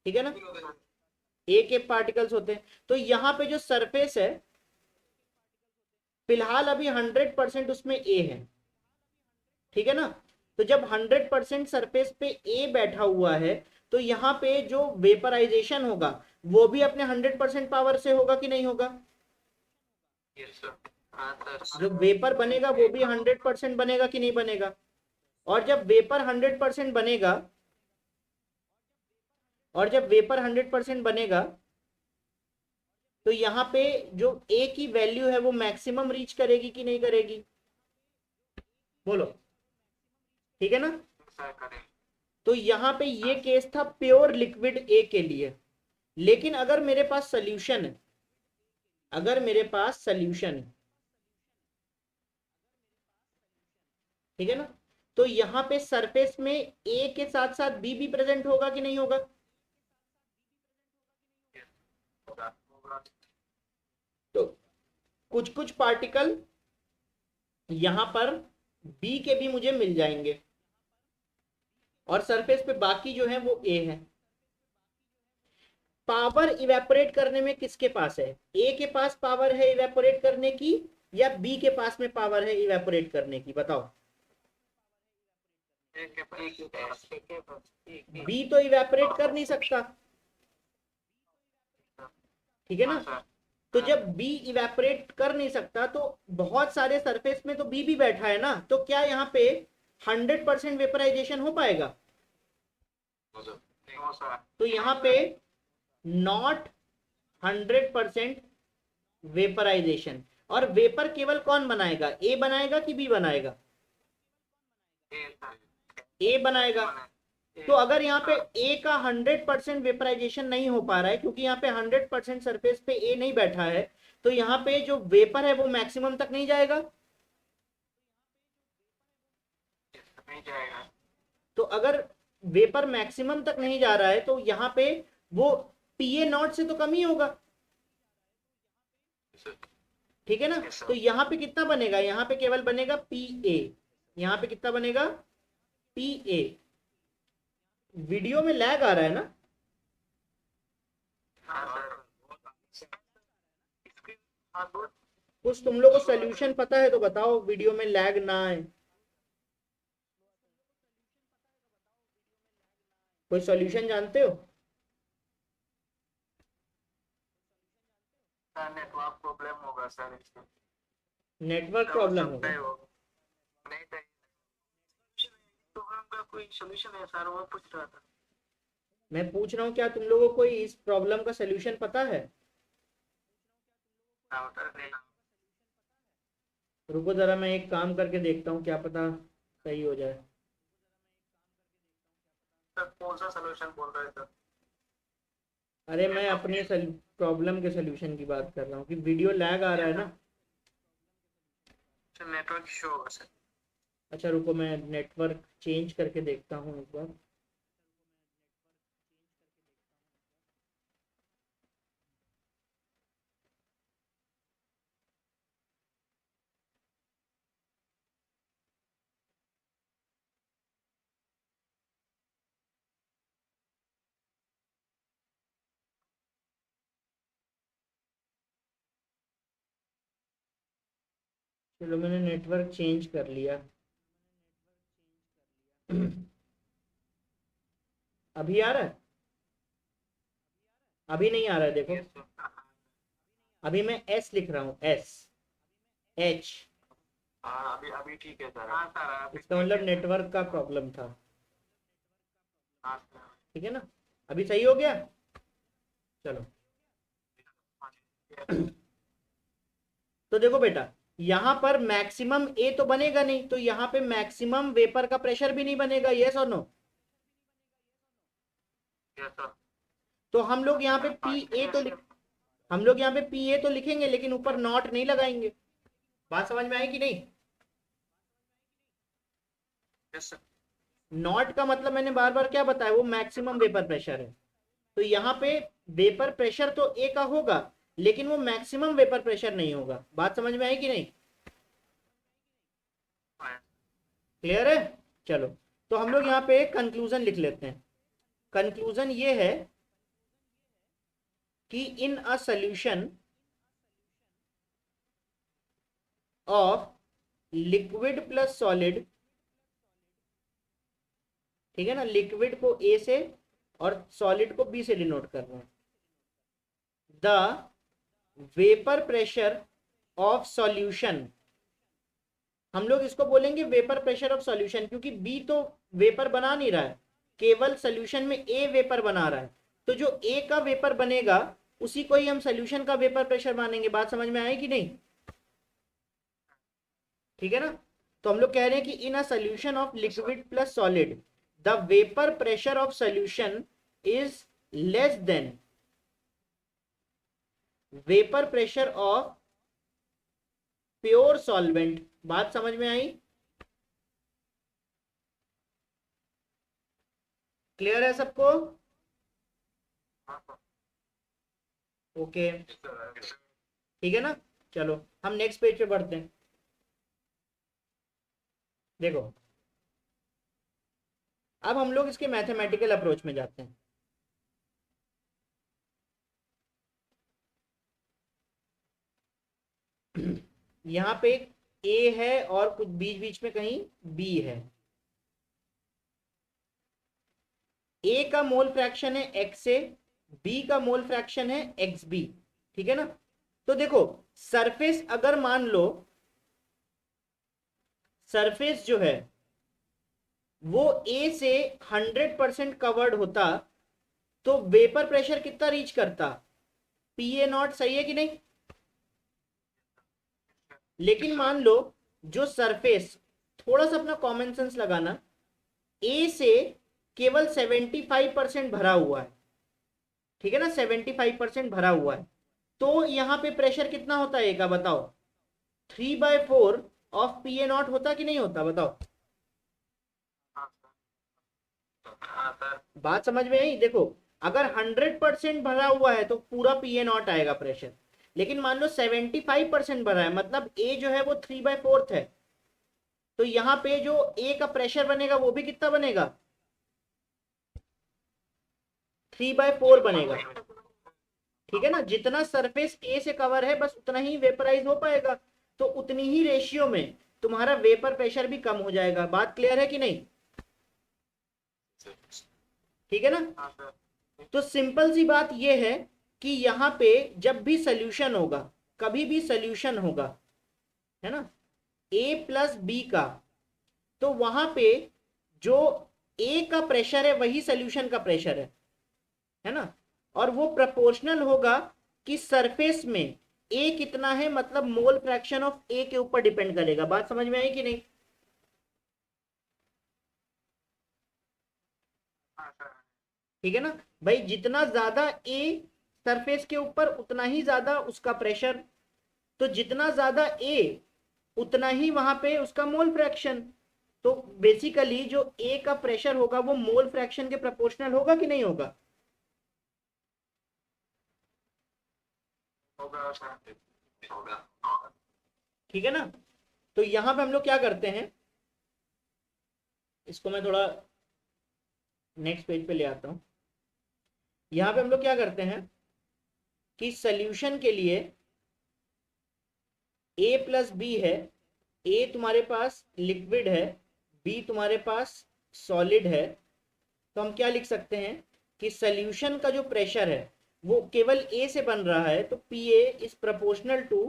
ठीक है ना, ए के पार्टिकल्स होते हैं, तो यहाँ पे जो सरफेस है फिलहाल अभी 100% उसमें ए है, ठीक है ना। तो जब 100% सरफेस पे ए बैठा हुआ है, तो यहाँ पे जो वेपराइजेशन होगा वो भी अपने 100% पावर से होगा कि नहीं होगा? जो वेपर बनेगा वो भी 100% बनेगा कि नहीं बनेगा? और जब वेपर 100% बनेगा, और जब वेपर 100% बनेगा, तो यहाँ पे जो ए की वैल्यू है वो मैक्सिमम रीच करेगी कि नहीं करेगी? बोलो, ठीक है ना। तो यहाँ पे ये केस था प्योर लिक्विड ए के लिए। लेकिन अगर मेरे पास सोल्यूशन है, अगर मेरे पास सोल्यूशन है, ठीक है ना, तो यहाँ पे सरफेस में ए के साथ साथ बी भी प्रेजेंट होगा कि नहीं होगा। तो कुछ कुछ पार्टिकल यहां पर बी के भी मुझे मिल जाएंगे, और सरफेस पे बाकी जो है वो ए है। पावर इवेपोरेट करने में किसके पास है, ए के पास पावर है इवेपोरेट करने की, या बी के पास में पावर है इवेपोरेट करने की, बताओ। बी तो इवेपोरेट कर नहीं सकता, ठीक है ना। तो जब बी इवेपोरेट कर नहीं सकता तो बहुत सारे सरफेस में तो बी भी बैठा है ना, तो क्या यहाँ पे 100% वेपराइजेशन हो पाएगा। तो यहाँ पे नॉट 100% वेपराइजेशन। और वेपर केवल कौन बनाएगा, ए बनाएगा कि बी बनाएगा, ए बनाएगा। तो अगर यहाँ पे ए का 100% वेपराइजेशन नहीं हो पा रहा है, क्योंकि यहाँ पे 100% सरफेस पे ए नहीं बैठा है, तो यहाँ पे जो वेपर है वो मैक्सिमम तक नहीं जाएगा। तो अगर वेपर मैक्सिमम तक नहीं जा रहा है तो यहाँ पे वो पीए नॉट से तो कम ही होगा, ठीक है ना। तो यहाँ पे कितना बनेगा, यहाँ पे केवल बनेगा पी ए। यहाँ पे कितना बनेगा, पी ए। वीडियो में लैग आ रहा है ना। कुछ तुम लोग को सोल्यूशन पता है तो बताओ, वीडियो में लैग ना आए। कोई सॉल्यूशन जानते हो। नेटवर्क प्रॉब्लम होगा सर इसमें। नेटवर्क प्रॉब्लम होगा। नहीं तो का कोई सॉल्यूशन है सर, वो पूछ रहा था। मैं पूछ रहा हूँ क्या तुम लोगों को कोई इस प्रॉब्लम का सॉल्यूशन पता है। रुको जरा, मैं एक काम करके देखता हूँ, क्या पता सही हो जाए। सर कौन सा सॉल्यूशन बोल रहे थे। अरे मैं अपनी प्रॉब्लम के सॉल्यूशन की बात कर रहा हूँ कि वीडियो लैग आ रहा है ना। नेटवर्क इशू होगा सर। अच्छा रुको, मैं नेटवर्क चेंज करके देखता हूँ एक बार। चलो मैंने नेटवर्क चेंज कर लिया। अभी आ रहा है, अभी नहीं आ रहा है देखो। अभी मैं एस लिख रहा हूँ, एस एच। अभी अभी ठीक है सर। हाँ सर, इसका मतलब नेटवर्क का प्रॉब्लम था, ठीक है ना। अभी सही हो गया। चलो तो देखो बेटा, यहाँ पर मैक्सिमम ए तो बनेगा नहीं, तो यहाँ पे मैक्सिमम वेपर का प्रेशर भी नहीं बनेगा, यस और नो। तो हम लोग यहाँ पे पी ए तो हम लोग यहाँ पे पी ए तो लिखेंगे, लेकिन ऊपर नॉट नहीं लगाएंगे। बात समझ में आई कि नहीं। नॉट का मतलब मैंने बार बार क्या बताया, वो मैक्सिमम वेपर प्रेशर है। तो यहाँ पे वेपर प्रेशर तो ए का होगा, लेकिन वो मैक्सिमम वेपर प्रेशर नहीं होगा। बात समझ में आई कि नहीं, क्लियर है। चलो तो हम लोग यहाँ पे कंक्लूजन लिख लेते हैं। कंक्लूजन ये है कि in a solution of liquid plus solid, ठीक है ना, लिक्विड को ए से और सॉलिड को बी से डिनोट कर रहे हैं। The vapour pressure of solution, हम लोग इसको बोलेंगे वेपर प्रेशर ऑफ सॉल्यूशन, क्योंकि बी तो वेपर बना नहीं रहा है, केवल सॉल्यूशन में ए वेपर बना रहा है। तो जो ए का वेपर बनेगा उसी को ही हम सॉल्यूशन का वेपर प्रेशर मानेंगे। बात समझ में आए कि नहीं, ठीक है ना। तो हम लोग कह रहे हैं कि in a solution of liquid plus solid the vapour pressure of solution is less than vapour pressure of pure solvent. बात समझ में आई? क्लियर है सबको? ओके, ठीक है ना। चलो हम नेक्स्ट पेज पे बढ़ते हैं। देखो अब हम लोग इसके मैथमेटिकल अप्रोच में जाते हैं। यहाँ पे एक ए है और कुछ बीच बीच में कहीं बी है। ए का मोल फ्रैक्शन है एक्स ए, बी का मोल फ्रैक्शन है एक्स बी, ठीक है ना। तो देखो सरफेस अगर मान लो सरफेस जो है वो ए से 100% कवर्ड होता तो वेपर प्रेशर कितना रीच करता? पी ए नॉट, सही है कि नहीं? लेकिन मान लो जो सरफेस, थोड़ा सा अपना कॉमन सेंस लगाना, ए से केवल 75% भरा हुआ है, ठीक है ना, 75% भरा हुआ है, तो यहाँ पे प्रेशर कितना होता है ए का बताओ? 3/4 ऑफ पी ए नॉट होता कि नहीं होता बताओ? बात समझ में आई? देखो अगर 100% भरा हुआ है तो पूरा पी ए नॉट आएगा प्रेशर, लेकिन मान लो 75% भरा है, मतलब ए जो है वो 3/4 है, तो यहाँ पे जो ए का प्रेशर बनेगा वो भी कितना बनेगा? 3/4 बनेगा, ठीक है ना। जितना सरफेस ए से कवर है बस उतना ही वेपराइज हो पाएगा, तो उतनी ही रेशियो में तुम्हारा वेपर प्रेशर भी कम हो जाएगा। बात क्लियर है कि नहीं? ठीक है ना। तो सिंपल सी बात यह है कि यहाँ पे जब भी सोल्यूशन होगा, कभी भी सोल्यूशन होगा, है ना, ए प्लस बी का, तो वहां पे जो ए का प्रेशर है वही सोल्यूशन का प्रेशर है ना, और वो प्रोपोर्शनल होगा कि सरफेस में ए कितना है, मतलब मोल फ्रैक्शन ऑफ ए के ऊपर डिपेंड करेगा। बात समझ में आई कि नहीं? ठीक है ना भाई, जितना ज्यादा ए सरफेस के ऊपर उतना ही ज्यादा उसका प्रेशर, तो जितना ज्यादा ए उतना ही वहां पे उसका मोल फ्रैक्शन। तो बेसिकली जो ए का प्रेशर होगा वो मोल फ्रैक्शन के प्रोपोर्शनल होगा कि नहीं होगा? ठीक है ना। तो यहां पे हम लोग क्या करते हैं, इसको मैं थोड़ा नेक्स्ट पेज पे ले आता हूं। यहां पे हम लोग क्या करते हैं कि सोल्यूशन के लिए ए प्लस बी है, ए तुम्हारे पास लिक्विड है, बी तुम्हारे पास सॉलिड है, तो हम क्या लिख सकते हैं कि सोल्यूशन का जो प्रेशर है वो केवल ए से बन रहा है, तो P A is proportional to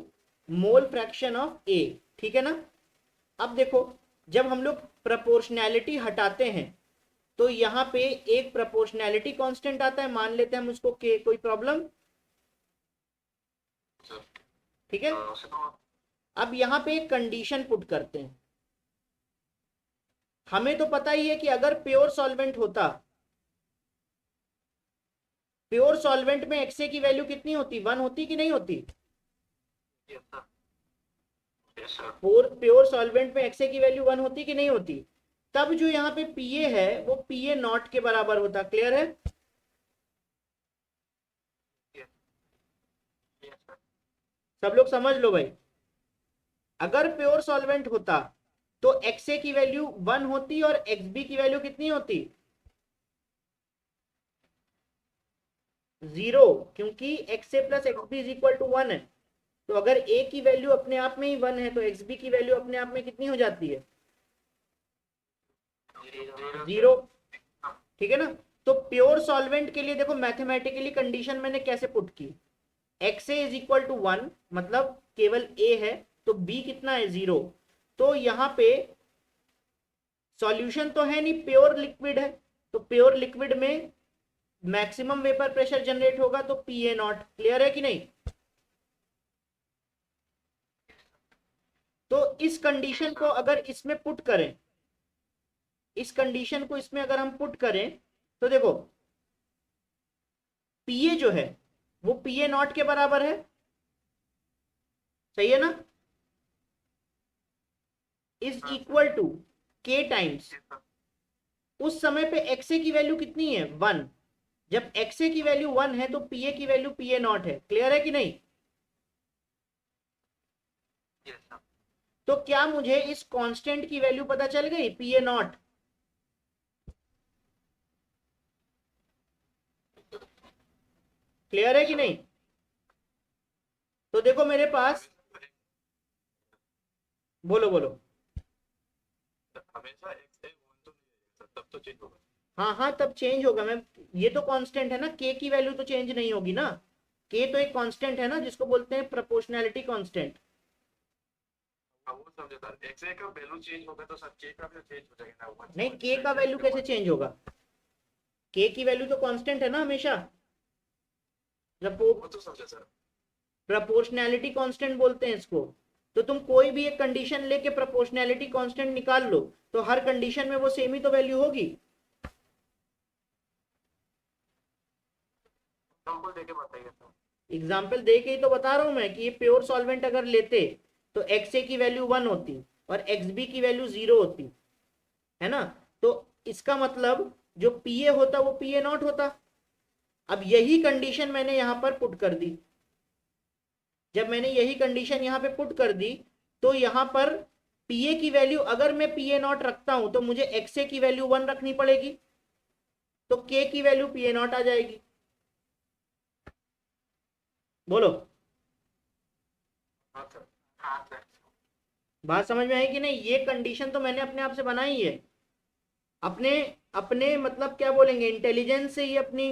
mole fraction of A, ठीक है ना। अब देखो जब हम लोग प्रोपोर्शनैलिटी हटाते हैं तो यहाँ पे एक प्रोपोर्शनैलिटी कांस्टेंट आता है, मान लेते हैं हम उसको के, कोई प्रॉब्लम? ठीक है। अब यहाँ पे एक कंडीशन पुट करते हैं। हमें तो पता ही है कि अगर प्योर सॉल्वेंट होता, प्योर सॉल्वेंट में एक्सए की वैल्यू कितनी होती? 1 होती कि नहीं होती? प्योर सॉल्वेंट में एक्सए की वैल्यू 1 होती कि नहीं होती? तब जो यहाँ पे पीए है वो पीए नॉट के बराबर होता। क्लियर है? सब लोग समझ लो भाई, अगर प्योर सॉल्वेंट होता तो एक्सए की वैल्यू 1 होती और एक्सबी की वैल्यू कितनी होती? 0, क्योंकि X A plus X B is equal to 1 है। तो अगर ए की वैल्यू अपने आप में ही 1 है तो एक्सबी की वैल्यू अपने आप में कितनी हो जाती है? 0, ठीक है ना। तो प्योर सॉल्वेंट के लिए देखो मैथमेटिकली कंडीशन मैंने कैसे पुट की, X A is equal to 1, मतलब केवल ए है, तो बी कितना है? 0। तो यहाँ पे सॉल्यूशन तो है नहीं, प्योर लिक्विड है, तो प्योर लिक्विड में मैक्सिमम वेपर प्रेशर जनरेट होगा, तो पी ए नॉट। क्लियर है कि नहीं? तो इस कंडीशन को अगर इसमें पुट करें, इस कंडीशन को इसमें अगर हम पुट करें तो देखो पीए जो है वो पीए नॉट के बराबर है, सही है ना, is equal to K times, उस समय पे एक्सए की वैल्यू कितनी है 1, जब एक्सए की वैल्यू 1 है तो पीए की वैल्यू पीए नॉट है। क्लियर है कि नहीं? तो क्या मुझे इस कांस्टेंट की वैल्यू पता चल गई पीए नॉट? क्लियर है कि नहीं? तो देखो मेरे पास, बोलो बोलो। हमेशा एक्स है वन तो नहीं रहेगा, तब तो चेंज होगा। हाँ हाँ तब चेंज होगा। मैं, ये तो कांस्टेंट है ना, के की वैल्यू तो चेंज नहीं होगी ना, के तो एक कांस्टेंट है ना जिसको बोलते हैं प्रोपोर्शनैलिटी कांस्टेंट। हाँ वो समझे सर, एक्स ए का वैल्यू चेंज होगा तो सर के का भी चेंज हो जाएगा ना, वन नहीं, के का वैल्यू कैसे चेंज होगा? के की वैल्यू तो कांस्टेंट है ना हमेशा, जब वो वो तो समझे सर। प्रोपोर्शनैलिटी कांस्टेंट बोलते हैं इसको। तो तुम कोई भी एक कंडीशन लेके प्रोपोर्शनैलिटी कांस्टेंट निकाल लो तो हर कंडीशन में वो सेम ही तो वैल्यू होगी। एग्जांपल देके बताइए सर। एग्जाम्पल दे के ही तो बता रहा हूं मैं कि ये प्योर सॉल्वेंट अगर लेते तो एक्स ए की वैल्यू 1 होती और एक्स बी की वैल्यू 0 होती, है ना। तो इसका मतलब जो पीए होता वो पीए नॉट होता। अब यही कंडीशन मैंने यहां पर पुट कर दी, जब मैंने यही कंडीशन यहां पे पुट कर दी तो यहां पर पीए की वैल्यू अगर मैं पीए नॉट रखता हूं तो मुझे एक्सए की वैल्यू 1 रखनी पड़ेगी, तो के की वैल्यू पीए नॉट आ जाएगी। बोलो, हाँ सर, हाँ सर। बात समझ में आई कि नहीं? ये कंडीशन तो मैंने अपने आप से बनाई है, अपने अपने मतलब क्या बोलेंगे, इंटेलिजेंस से ही अपनी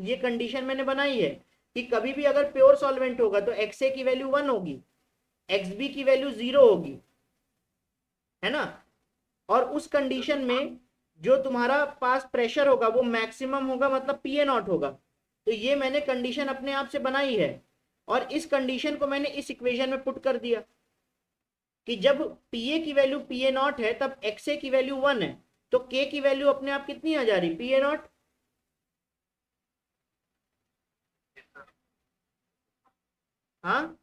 ये कंडीशन मैंने बनाई है कि कभी भी अगर प्योर सॉल्वेंट होगा तो एक्स ए की वैल्यू 1 होगी, एक्स बी की वैल्यू 0 होगी, है ना। और उस कंडीशन में जो तुम्हारा पास प्रेशर होगा वो मैक्सिमम होगा, मतलब पीए नॉट होगा। तो ये मैंने कंडीशन अपने आप से बनाई है और इस कंडीशन को मैंने इस इक्वेशन में पुट कर दिया कि जब पीए की वैल्यू पीए नॉट है तब एक्सए की वैल्यू 1 है, तो के की वैल्यू अपने आप कितनी आ जा रही, पीए नॉट। हाँ,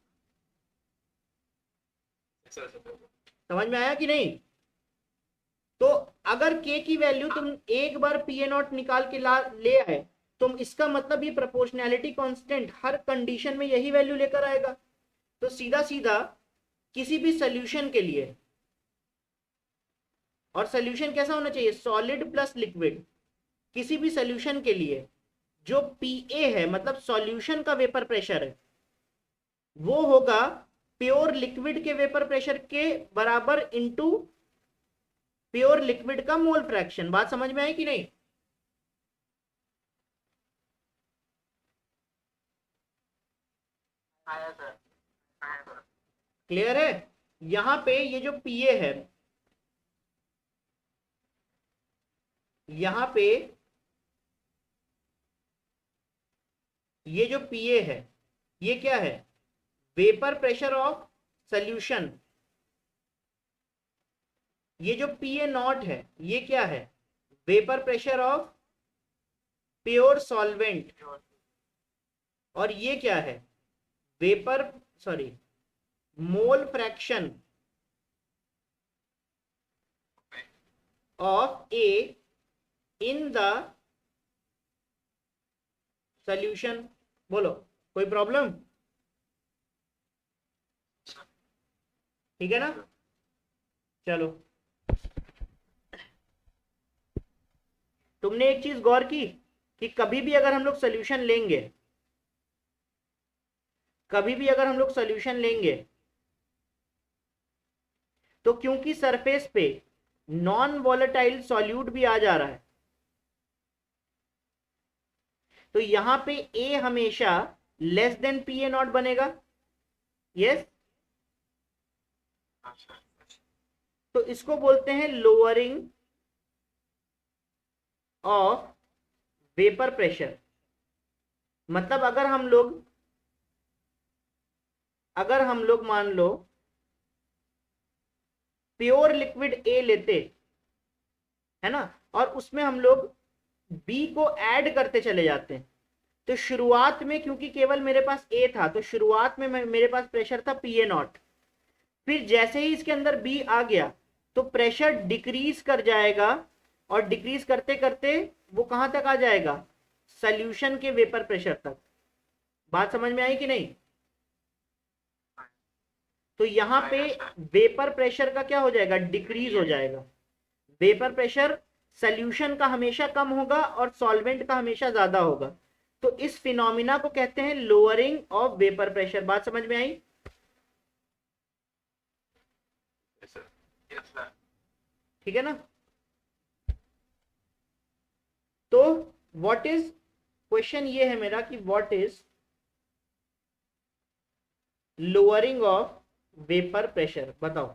समझ में आया कि नहीं? तो अगर के की वैल्यू तुम एक बार पीए नॉट निकाल के ले आए तुम, इसका मतलब ये प्रोपोर्शनैलिटी कांस्टेंट हर कंडीशन में यही वैल्यू लेकर आएगा। तो सीधा सीधा किसी भी सोल्यूशन के लिए, और सोल्यूशन कैसा होना चाहिए, सॉलिड प्लस लिक्विड, किसी भी सोल्यूशन के लिए जो पीए है मतलब सॉल्यूशन का वेपर प्रेशर है वो होगा प्योर लिक्विड के वेपर प्रेशर के बराबर इनटू प्योर लिक्विड का मोल फ्रैक्शन। बात समझ में आई कि नहीं? आया सर, आया सर। क्लियर है? यहां पे ये जो पीए है, यहां पे ये जो पीए है ये क्या है, वेपर प्रेशर ऑफ सॉल्यूशन। ये जो पीए नॉट है ये क्या है, vapour pressure of pure solvent. और ये क्या है, vapour, sorry, mole fraction of A in the solution. बोलो, कोई प्रॉब्लम? ठीक है ना? चलो, तुमने एक चीज गौर की कि कभी भी अगर हम लोग सोल्यूशन लेंगे, कभी भी अगर हम लोग सोल्यूशन लेंगे तो क्योंकि सरफेस पे नॉन वॉलेटाइल सॉल्यूट भी आ जा रहा है तो यहां पे ए हमेशा less than P A not बनेगा। यस, तो इसको बोलते हैं लोअरिंग ऑफ वेपर प्रेशर। मतलब अगर हम लोग मान लो प्योर लिक्विड ए लेते, है ना, और उसमें हम लोग बी को ऐड करते चले जाते हैं, तो शुरुआत में क्योंकि केवल मेरे पास ए था तो शुरुआत में मेरे पास प्रेशर था पीए नॉट, फिर जैसे ही इसके अंदर बी आ गया तो प्रेशर डिक्रीज कर जाएगा, और डिक्रीज करते करते वो कहां तक आ जाएगा, सॉल्यूशन के वेपर प्रेशर तक। बात समझ में आई कि नहीं? तो यहाँ पे वेपर प्रेशर का क्या हो जाएगा, डिक्रीज हो जाएगा। वेपर प्रेशर सॉल्यूशन का हमेशा कम होगा और सॉल्वेंट का हमेशा ज्यादा होगा, तो इस फिनोमिना को कहते हैं लोअरिंग ऑफ वेपर प्रेशर। बात समझ में आई? ठीक है ना? तो व्हाट इज, क्वेश्चन ये है मेरा कि what is lowering of vapour pressure, बताओ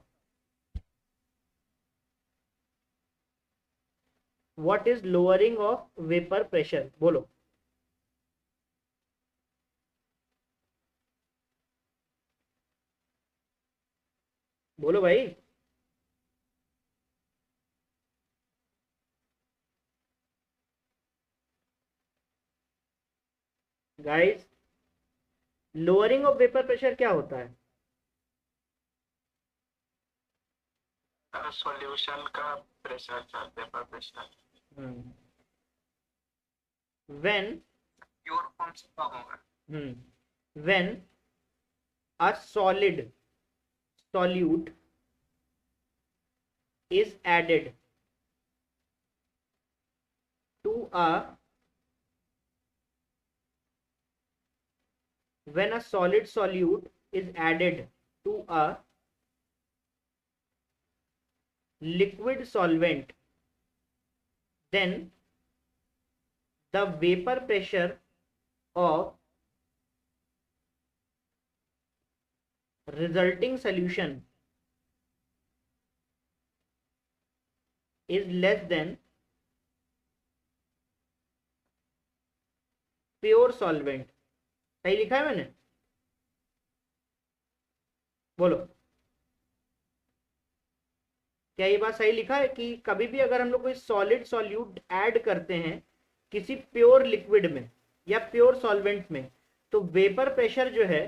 what is lowering of vapour pressure, बोलो। बोलो भाई। Guys, lowering of vapour pressure क्या होता है? सॉल्यूशन का pressure, vapour pressure when pure form से कम होगा। when a solute is added to a when a solid solute is added to a liquid solvent, then the vapor pressure of resulting solution is less than pure solvent। सही लिखा है मैंने? बोलो, क्या ये बात सही लिखा है कि कभी भी अगर हम लोग कोई सॉलिड सॉल्यूट ऐड करते हैं किसी प्योर लिक्विड में या प्योर सॉल्वेंट में, तो वेपर प्रेशर जो है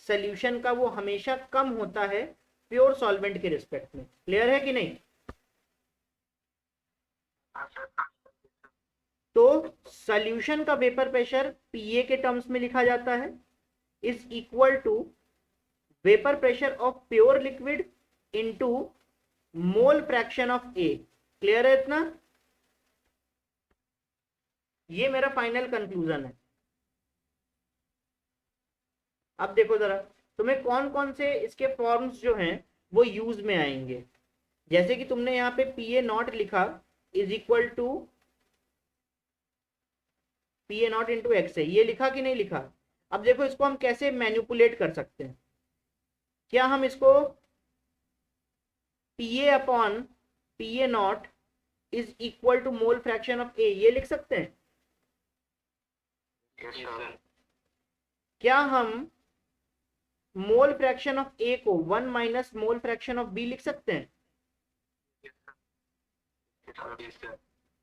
सॉल्यूशन का वो हमेशा कम होता है प्योर सॉल्वेंट के रिस्पेक्ट में। क्लियर है कि नहीं? तो सॉल्यूशन का वेपर प्रेशर पीए के टर्म्स में लिखा जाता है, is equal to vapour pressure of pure liquid into mole fraction of A. Clear है इतना? ये मेरा फाइनल कंक्लूजन है। अब देखो जरा, तुम्हें कौन कौन से इसके फॉर्म्स जो हैं वो यूज में आएंगे। जैसे कि तुमने यहाँ पे पी ए नॉट लिखा is equal to P A not into X है, ये लिखा कि नहीं लिखा? अब देखो इसको हम कैसे मैनिपुलेट कर सकते हैं। क्या हम इसको P A upon P A not is equal to mole fraction of A, ये लिख सकते हैं? क्या हम मोल फ्रैक्शन ऑफ ए को 1 minus mole fraction of B लिख सकते हैं?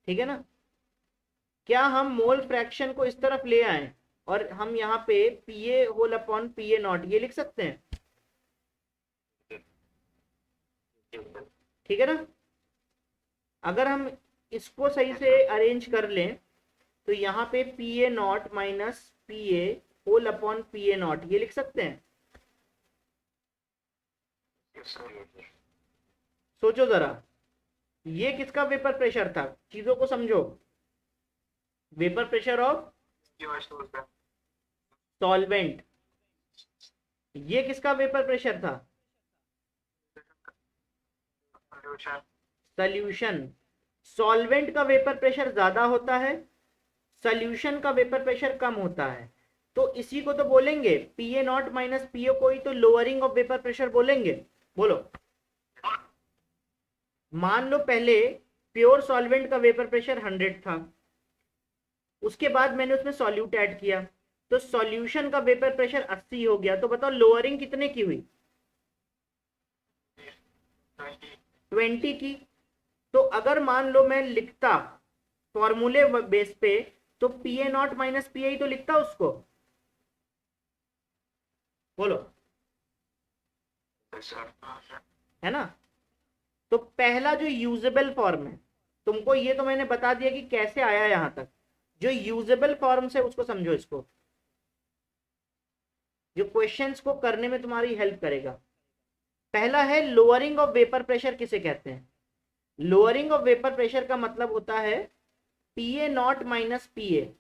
ठीक है ना? क्या हम मोल फ्रैक्शन को इस तरफ ले आए और हम यहाँ पे P A whole upon P A not ये लिख सकते हैं? ठीक है ना? अगर हम इसको सही से अरेंज कर लें तो यहाँ पे P A not minus P A whole upon P A not ये लिख सकते हैं? सोचो जरा, ये किसका वेपर प्रेशर था? चीजों को समझो। वेपर प्रेशर ऑफ सॉल्वेंट, ये किसका वेपर प्रेशर था? सॉल्यूशन। सॉल्वेंट का वेपर प्रेशर ज्यादा होता है, सॉल्यूशन का वेपर प्रेशर कम होता है, तो इसी को तो बोलेंगे P A not minus P O को ही तो लोअरिंग ऑफ वेपर प्रेशर बोलेंगे। बोलो, मान लो पहले प्योर सॉल्वेंट का वेपर प्रेशर 100 था, उसके बाद मैंने उसमें सॉल्यूट ऐड किया तो सॉल्यूशन का वेपर प्रेशर 80 हो गया, तो बताओ लोअरिंग कितने की हुई? 20 की। तो अगर मान लो मैं लिखता फॉर्मूले बेस पे, तो P A not minus P I तो लिखता उसको, बोलो, है ना। तो पहला जो यूजेबल फॉर्म है, तुमको ये तो मैंने बता दिया कि कैसे आया यहां तक। जो यूजेबल फॉर्म से उसको समझो, इसको जो क्वेश्चंस को करने में तुम्हारी हेल्प करेगा। पहला है लोअरिंग ऑफ वेपर प्रेशर, किसे कहते हैं? लोअरिंग ऑफ वेपर प्रेशर का मतलब होता है P A not minus P ए,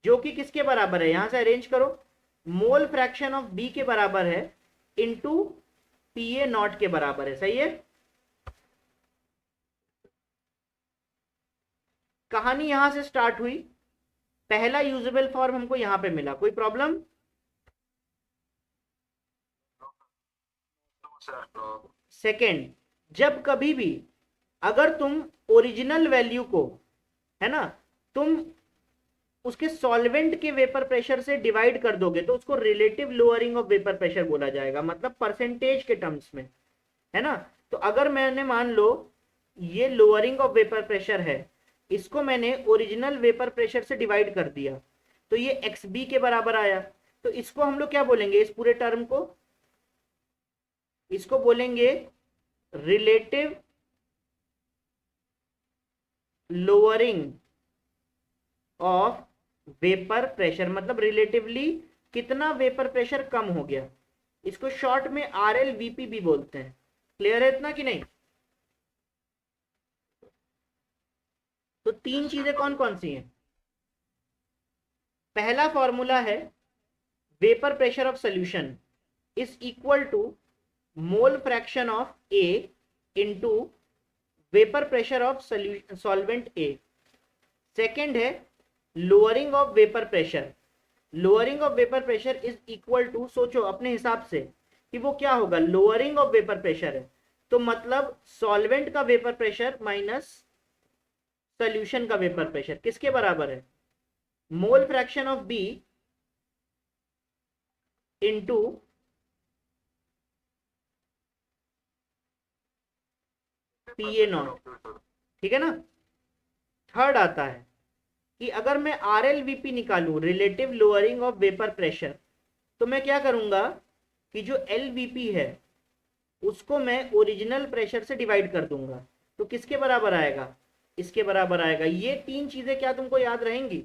जो कि किसके बराबर है, यहां से अरेंज करो, मोल फ्रैक्शन ऑफ बी के बराबर है इंटू पी ए नॉट के बराबर है। सही है। कहानी यहां से स्टार्ट हुई, पहला यूजेबल फॉर्म हमको यहां पे मिला, कोई प्रॉब्लम? सेकेंड, जब कभी भी अगर तुम ओरिजिनल वैल्यू को, है ना, तुम उसके सॉल्वेंट के वेपर प्रेशर से डिवाइड कर दोगे तो उसको relative lowering of vapour pressure बोला जाएगा, मतलब परसेंटेज के टर्म्स में, है ना। तो अगर मैंने मान लो ये लोअरिंग ऑफ वेपर प्रेशर है, इसको मैंने ओरिजिनल वेपर प्रेशर से डिवाइड कर दिया, तो ये एक्स बी के बराबर आया। तो इसको हम लोग क्या बोलेंगे, इस पूरे टर्म को, इसको बोलेंगे relative lowering of vapour pressure, मतलब रिलेटिवली कितना वेपर प्रेशर कम हो गया। इसको शॉर्ट में आर एल वीपी भी बोलते हैं। क्लियर है इतना कि नहीं? तो तीन चीजें कौन कौन सी हैं? पहला फॉर्मूला है vapour pressure of solution is equal to mole fraction of A into vapour pressure of solvent A. Second है lowering of vapour pressure. Lowering of vapour pressure is equal to, सोचो अपने हिसाब से कि वो क्या होगा, लोअरिंग ऑफ वेपर प्रेशर है तो मतलब सॉल्वेंट का वेपर प्रेशर माइनस सॉल्यूशन का वेपर प्रेशर, किसके बराबर है? Mole fraction of B into P A not, ठीक है ना। थर्ड आता है कि अगर मैं आर एल वीपी निकालूं, relative lowering of vapour pressure, तो मैं क्या करूंगा कि जो एल वीपी है उसको मैं ओरिजिनल प्रेशर से डिवाइड कर दूंगा, तो किसके बराबर आएगा? इसके बराबर आएगा। ये तीन चीजें क्या तुमको याद रहेंगी,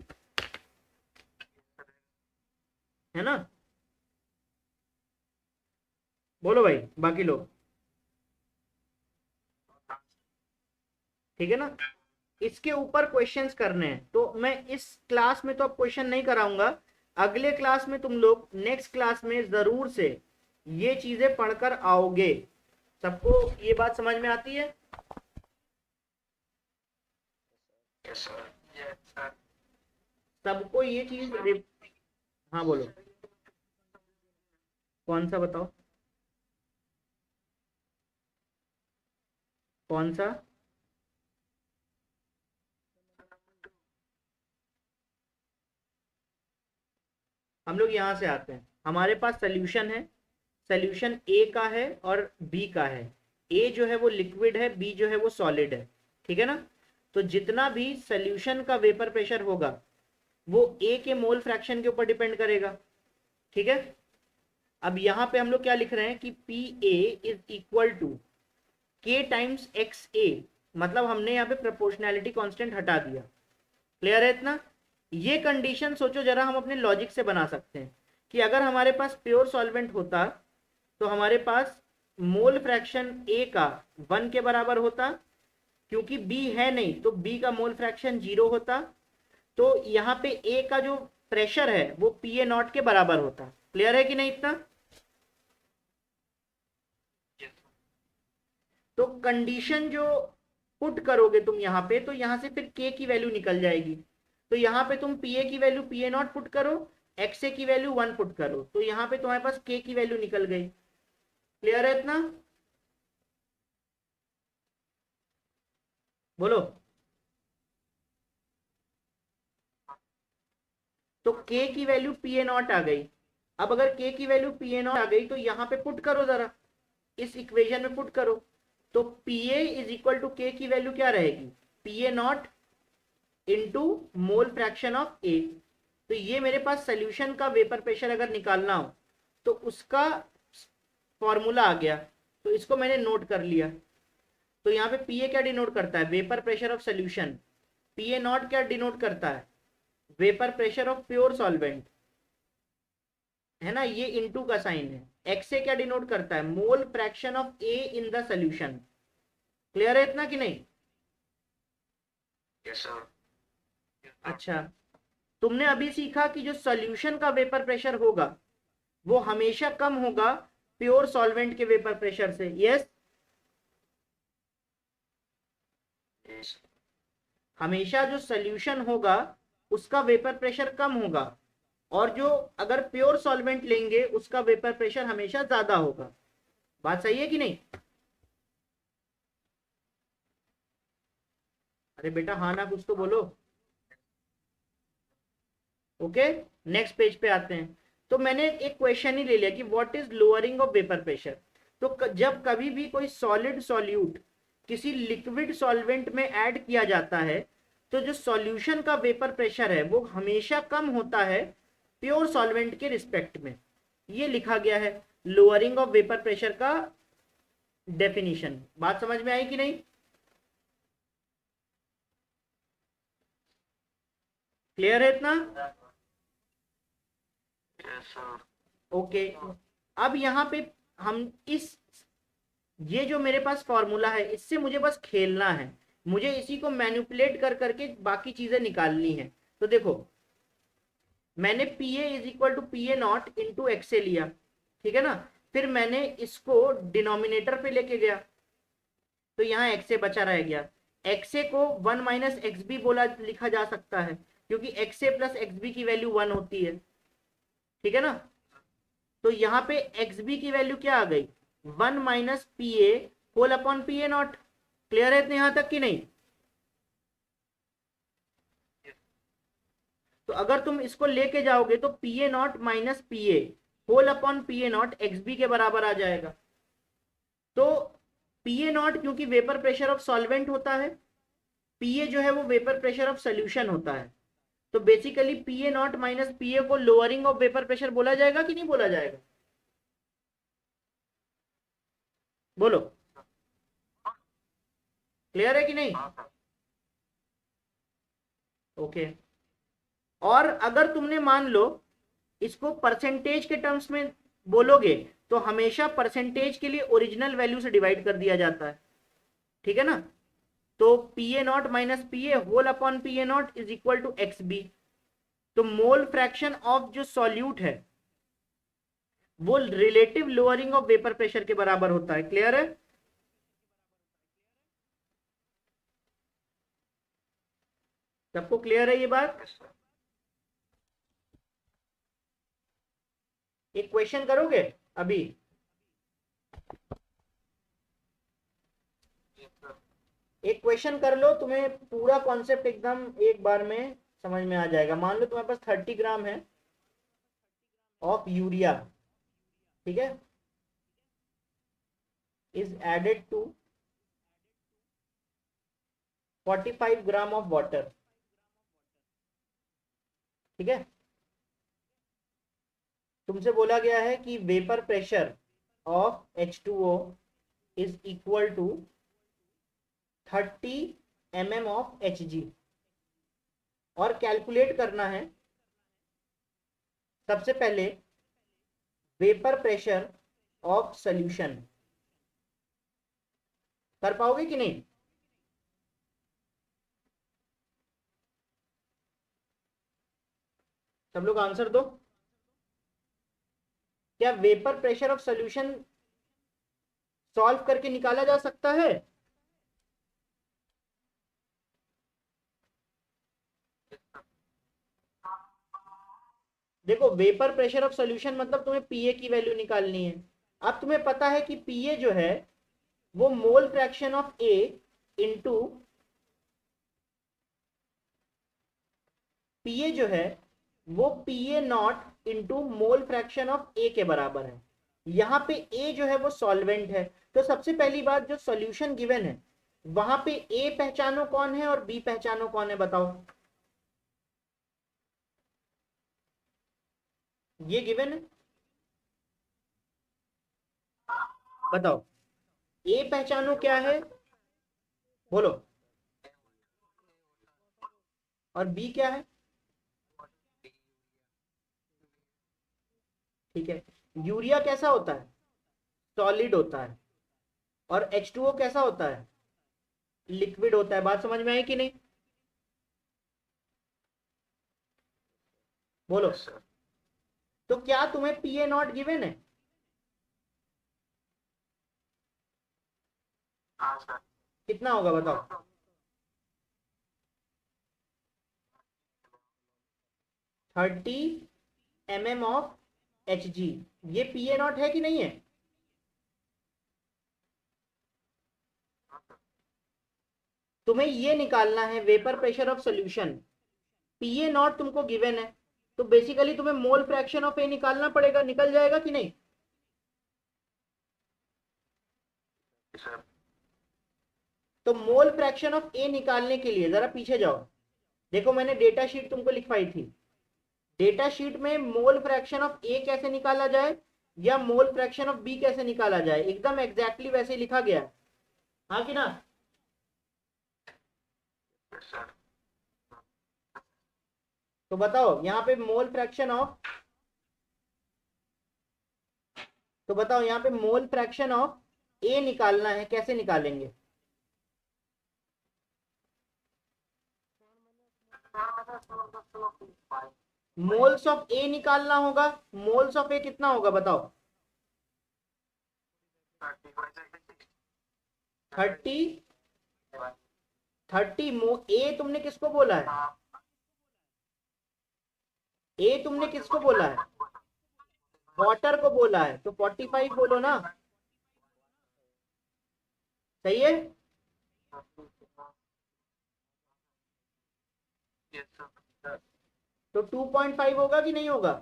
है ना? बोलो भाई बाकी लोग, ठीक है ना। इसके ऊपर क्वेश्चंस करने हैं, तो मैं इस क्लास में तो अब क्वेश्चन नहीं कराऊंगा, अगले क्लास में तुम लोग नेक्स्ट क्लास में जरूर से ये चीजें पढ़कर आओगे। सबको ये बात समझ में आती है? सबको ये चीज हाँ बोलो, कौन सा बताओ, कौन सा? हम लोग यहां से आते हैं, हमारे पास सोल्यूशन है, सोल्यूशन ए का है और बी का है। ए जो है वो लिक्विड है, बी जो है वो सॉलिड है, ठीक है ना। तो जितना भी सोल्यूशन का वेपर प्रेशर होगा वो ए के मोल फ्रैक्शन के ऊपर डिपेंड करेगा, ठीक है। अब यहां पे हम लोग क्या लिख रहे हैं कि P A is equal to K times X A, मतलब हमने यहाँ पे प्रोपोर्शनैलिटी कांस्टेंट हटा दिया। क्लियर है इतना? ये कंडीशन सोचो जरा, हम अपने लॉजिक से बना सकते हैं कि अगर हमारे पास प्योर सॉल्वेंट होता तो हमारे पास मोल फ्रैक्शन ए का 1 के बराबर होता, क्योंकि बी है नहीं तो बी का मोल फ्रैक्शन 0 होता, तो यहाँ पे ए का जो प्रेशर है वो पी ए नॉट के बराबर होता। क्लियर है कि नहीं इतना? तो कंडीशन जो पुट करोगे तुम यहाँ पे, तो यहाँ से फिर के की वैल्यू निकल जाएगी। तो यहाँ पे तुम पी ए की value P A not put करो, एक्स ए की वैल्यू 1 पुट करो, तो यहाँ पे तुम्हारे पास के की वैल्यू निकल गई। क्लियर है इतना? बोलो। तो के की वैल्यू पी ए नॉट आ गई। अब अगर के की वैल्यू पी ए नॉट आ गई तो यहाँ पे पुट करो जरा, इस इक्वेशन में पुट करो, तो Pa is equal to K की वैल्यू क्या रहेगी, Pa not into mole fraction of A। तो ये मेरे पास सोल्यूशन का वेपर प्रेशर अगर निकालना हो तो उसका फॉर्मूला आ गया, तो इसको मैंने नोट कर लिया। तो यहाँ पे Pa क्या डिनोट करता है, vapour pressure of solution. Pa not क्या डिनोट करता है, vapour pressure of pure solvent, है ना, ये इनटू का साइन है। XA क्या डिनोट करता है, mole fraction of A in the solution. Clear है इतना कि नहीं? Yes sir. अच्छा, तुमने अभी सीखा कि जो सॉल्यूशन का वेपर प्रेशर होगा वो हमेशा कम होगा प्योर सॉल्वेंट के वेपर प्रेशर से। यस, हमेशा जो सॉल्यूशन होगा उसका वेपर प्रेशर कम होगा, और जो अगर प्योर सॉल्वेंट लेंगे उसका वेपर प्रेशर हमेशा ज्यादा होगा। बात सही है कि नहीं? अरे बेटा हाँ ना कुछ तो बोलो। ओके, नेक्स्ट पेज पे आते हैं। तो मैंने एक क्वेश्चन ही ले लिया कि what is lowering of vapour pressure. तो जब कभी भी कोई सॉलिड सॉल्यूट किसी लिक्विड सॉल्वेंट में ऐड किया जाता है तो जो सॉल्यूशन का वेपर प्रेशर है वो हमेशा कम होता है प्योर सॉल्वेंट के रिस्पेक्ट में। ये लिखा गया है लोअरिंग ऑफ वेपर प्रेशर का डेफिनेशन। बात समझ में आई कि नहीं? क्लियर है इतना? ओके, अब यहाँ पे हम ये जो मेरे पास फॉर्मूला है इससे मुझे बस खेलना है, मुझे इसी को मैनिपुलेट कर करके बाकी चीजें निकालनी है। तो देखो, मैंने Pa is equal to Pa not into XA लिया, ठीक है ना, फिर मैंने इसको डिनोमिनेटर पे लेके गया तो यहाँ XA बचा रह गया। XA को 1 माइनस XB बोला लिखा जा सकता है क्योंकि XA प्लस XB की वैल्यू 1 होती है, ठीक है ना। तो यहाँ पे XB की वैल्यू क्या आ गई, 1 minus Pa whole upon Pa not. Clear है इतने यहाँ तक कि नहीं? तो अगर तुम इसको लेके जाओगे तो Pa not minus Pa whole upon Pa not XB के बराबर आ जाएगा। तो Pa नॉट क्योंकि वेपर प्रेशर ऑफ सॉल्वेंट होता है, Pa जो है वो वेपर प्रेशर ऑफ सोल्यूशन होता है, तो basically Pa not minus Pa को लोअरिंग ऑफ वेपर प्रेशर बोला जाएगा कि नहीं बोला जाएगा? बोलो, क्लियर है कि नहीं? ओके, और अगर तुमने मान लो इसको परसेंटेज के टर्म्स में बोलोगे तो हमेशा परसेंटेज के लिए ओरिजिनल वैल्यू से डिवाइड कर दिया जाता है, ठीक है ना। तो Pa not minus Pa whole upon Pa not is equal to XB। तो मोल फ्रैक्शन ऑफ जो सॉल्यूट है वो relative lowering of vapour pressure के बराबर होता है। क्लियर है? सबको क्लियर है ये बात? एक क्वेश्चन करोगे अभी? एक क्वेश्चन कर लो, तुम्हें पूरा कॉन्सेप्ट एकदम एक बार में समझ में आ जाएगा। मान लो तुम्हारे पास 30 ग्राम है ऑफ यूरिया, ठीक है, is added to 45 gram of water, ठीक है। तुमसे बोला गया है कि vapour pressure of H2O is equal to 30 mm of Hg, और कैलकुलेट करना है सबसे पहले वेपर प्रेशर ऑफ सॉल्यूशन। कर पाओगे कि नहीं? सब लोग आंसर दो। क्या vapour pressure of solution solve करके निकाला जा सकता है? देखो, वेपर प्रेशर ऑफ सॉल्यूशन मतलब तुम्हें Pa की वैल्यू निकालनी है। अब तुम्हें पता है कि Pa जो है वो मोल fraction of A into Pa जो है वो Pa not into mole fraction of A के बराबर है। यहाँ पे A जो है वो सॉल्वेंट है, तो सबसे पहली बात, जो सॉल्यूशन गिवन है वहां पे ए पहचानो कौन है और बी पहचानो कौन है, बताओ। ये गिवन है, बताओ ए पहचानो क्या है, बोलो, और बी क्या है। ठीक है, यूरिया कैसा होता है, सॉलिड होता है, और H2O कैसा होता है, लिक्विड होता है। बात समझ में आई कि नहीं, बोलो। तो क्या तुम्हें PA0 गिवन है, हाँ सर। कितना होगा बताओ। 30 mm ऑफ Hg, ये PA0 है कि नहीं है। तुम्हें ये निकालना है vapour pressure of solution, PA0 तुमको गिवन है, तो बेसिकली तुम्हें मोल फ्रैक्शन ऑफ ए निकालना पड़ेगा, निकल जाएगा कि नहीं। सर तो मोल फ्रैक्शन ऑफ ए निकालने के लिए जरा पीछे जाओ, देखो मैंने डेटा शीट तुमको लिखवाई थी। डेटा शीट में मोल फ्रैक्शन ऑफ ए कैसे निकाला जाए या मोल फ्रैक्शन ऑफ बी कैसे निकाला जाए, एकदम एग्जैक्टली वैसे ही लिखा गया है, हाँ कि ना। सर तो बताओ यहाँ पे मोल फ्रैक्शन ऑफ, तो बताओ यहाँ पे मोल फ्रैक्शन ऑफ ए निकालना है, कैसे निकालेंगे। मोल्स ऑफ ए निकालना होगा, मोल्स ऑफ ए कितना होगा बताओ। 30 ए तुमने किसको बोला है, ए तुमने किसको बोला है, वाटर को बोला है, तो 45 बोलो ना, सही है। तो 2.5 होगा कि नहीं होगा।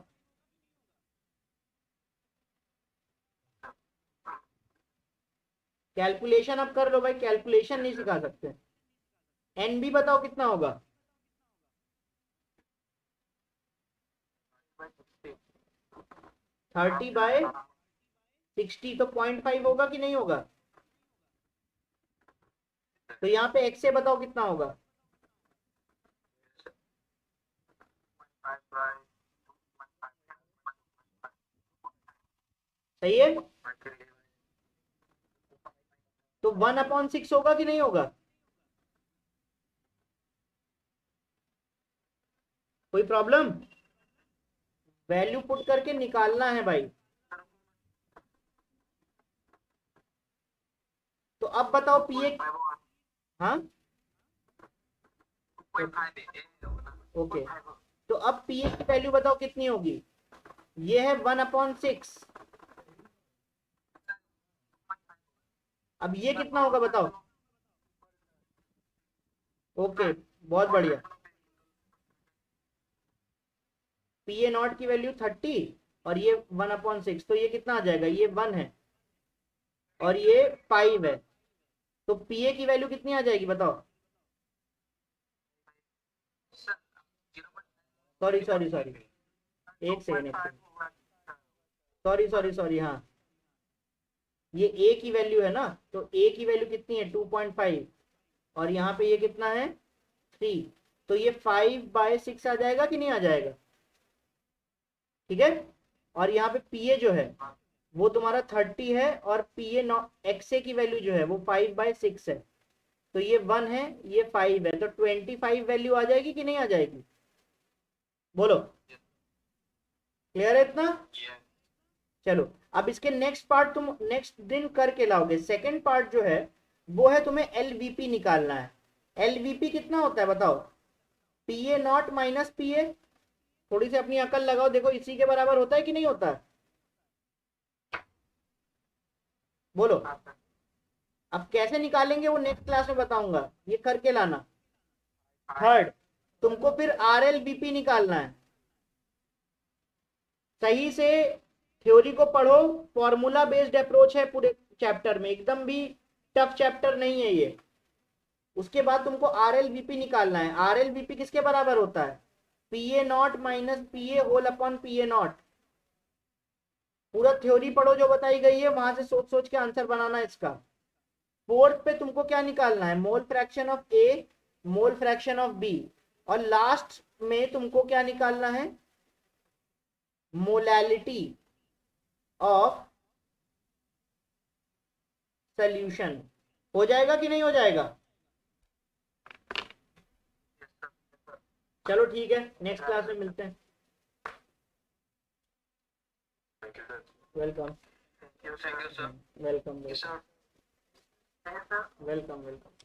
कैलकुलेशन अब कर लो भाई, कैलकुलेशन नहीं सिखा सकते। एन बी बताओ कितना होगा। 30/60, तो 0.5 होगा कि नहीं होगा। तो यहाँ पे एक्स से बताओ कितना होगा। सही है, तो 1/6 होगा कि नहीं होगा। कोई प्रॉब्लम, वैल्यू पुट करके निकालना है भाई। तो अब बताओ पीए, हाँ ओके, तो अब पीए की वैल्यू बताओ कितनी होगी। ये है 1/6, अब ये कितना होगा बताओ। ओके बहुत बढ़िया, PA0 की वैल्यू 30 और ये 1/6, तो ये कितना आ जाएगा, ये 1 है और ये 5 है, तो PA की वैल्यू कितनी आ जाएगी बताओ। सॉरी सॉरी सॉरी, एक सेकेंड, सॉरी हाँ, ये ए की वैल्यू है ना, तो ए की वैल्यू कितनी है 2.5 और यहाँ पे ये कितना है 3, तो ये 5/6 आ जाएगा कि नहीं आ जाएगा। ठीक है, और यहाँ पे PA जो है वो तुम्हारा 30 है और PA XA की वैल्यू जो है वो 5/6 है, तो ये 1 है ये 5 है, तो 25 वैल्यू आ जाएगी कि नहीं आ जाएगी, बोलो। क्लियर है इतना। चलो अब इसके नेक्स्ट पार्ट तुम नेक्स्ट दिन करके लाओगे। सेकंड पार्ट जो है वो है तुम्हें LVP निकालना है। LVP कितना होता है बताओ, PA0 माइनस PA, थोड़ी सी अपनी अकल लगाओ, देखो इसी के बराबर होता है कि नहीं होता है, बोलो। अब कैसे निकालेंगे वो नेक्स्ट क्लास में बताऊंगा, ये करके लाना। थर्ड, तुमको फिर RLVP निकालना है। सही से थ्योरी को पढ़ो, फॉर्मूला बेस्ड अप्रोच है पूरे चैप्टर में, एकदम भी टफ चैप्टर नहीं है ये। उसके बाद तुमको RLVP निकालना है। RLVP किसके बराबर होता है? PA0 minus PA whole upon PA0। पूरा थ्योरी पढ़ो जो बताई गई है, वहां से सोच सोच के आंसर बनाना है इसका। फोर्थ पे तुमको क्या निकालना है? Mole fraction of A, mole fraction of B, और लास्ट में तुमको क्या निकालना है? Molality of solution. हो जाएगा कि नहीं हो जाएगा? चलो ठीक है, नेक्स्ट क्लास में मिलते हैं। Thank you, sir. Welcome Thank you, sir. Welcome Yes, sir. Welcome welcome.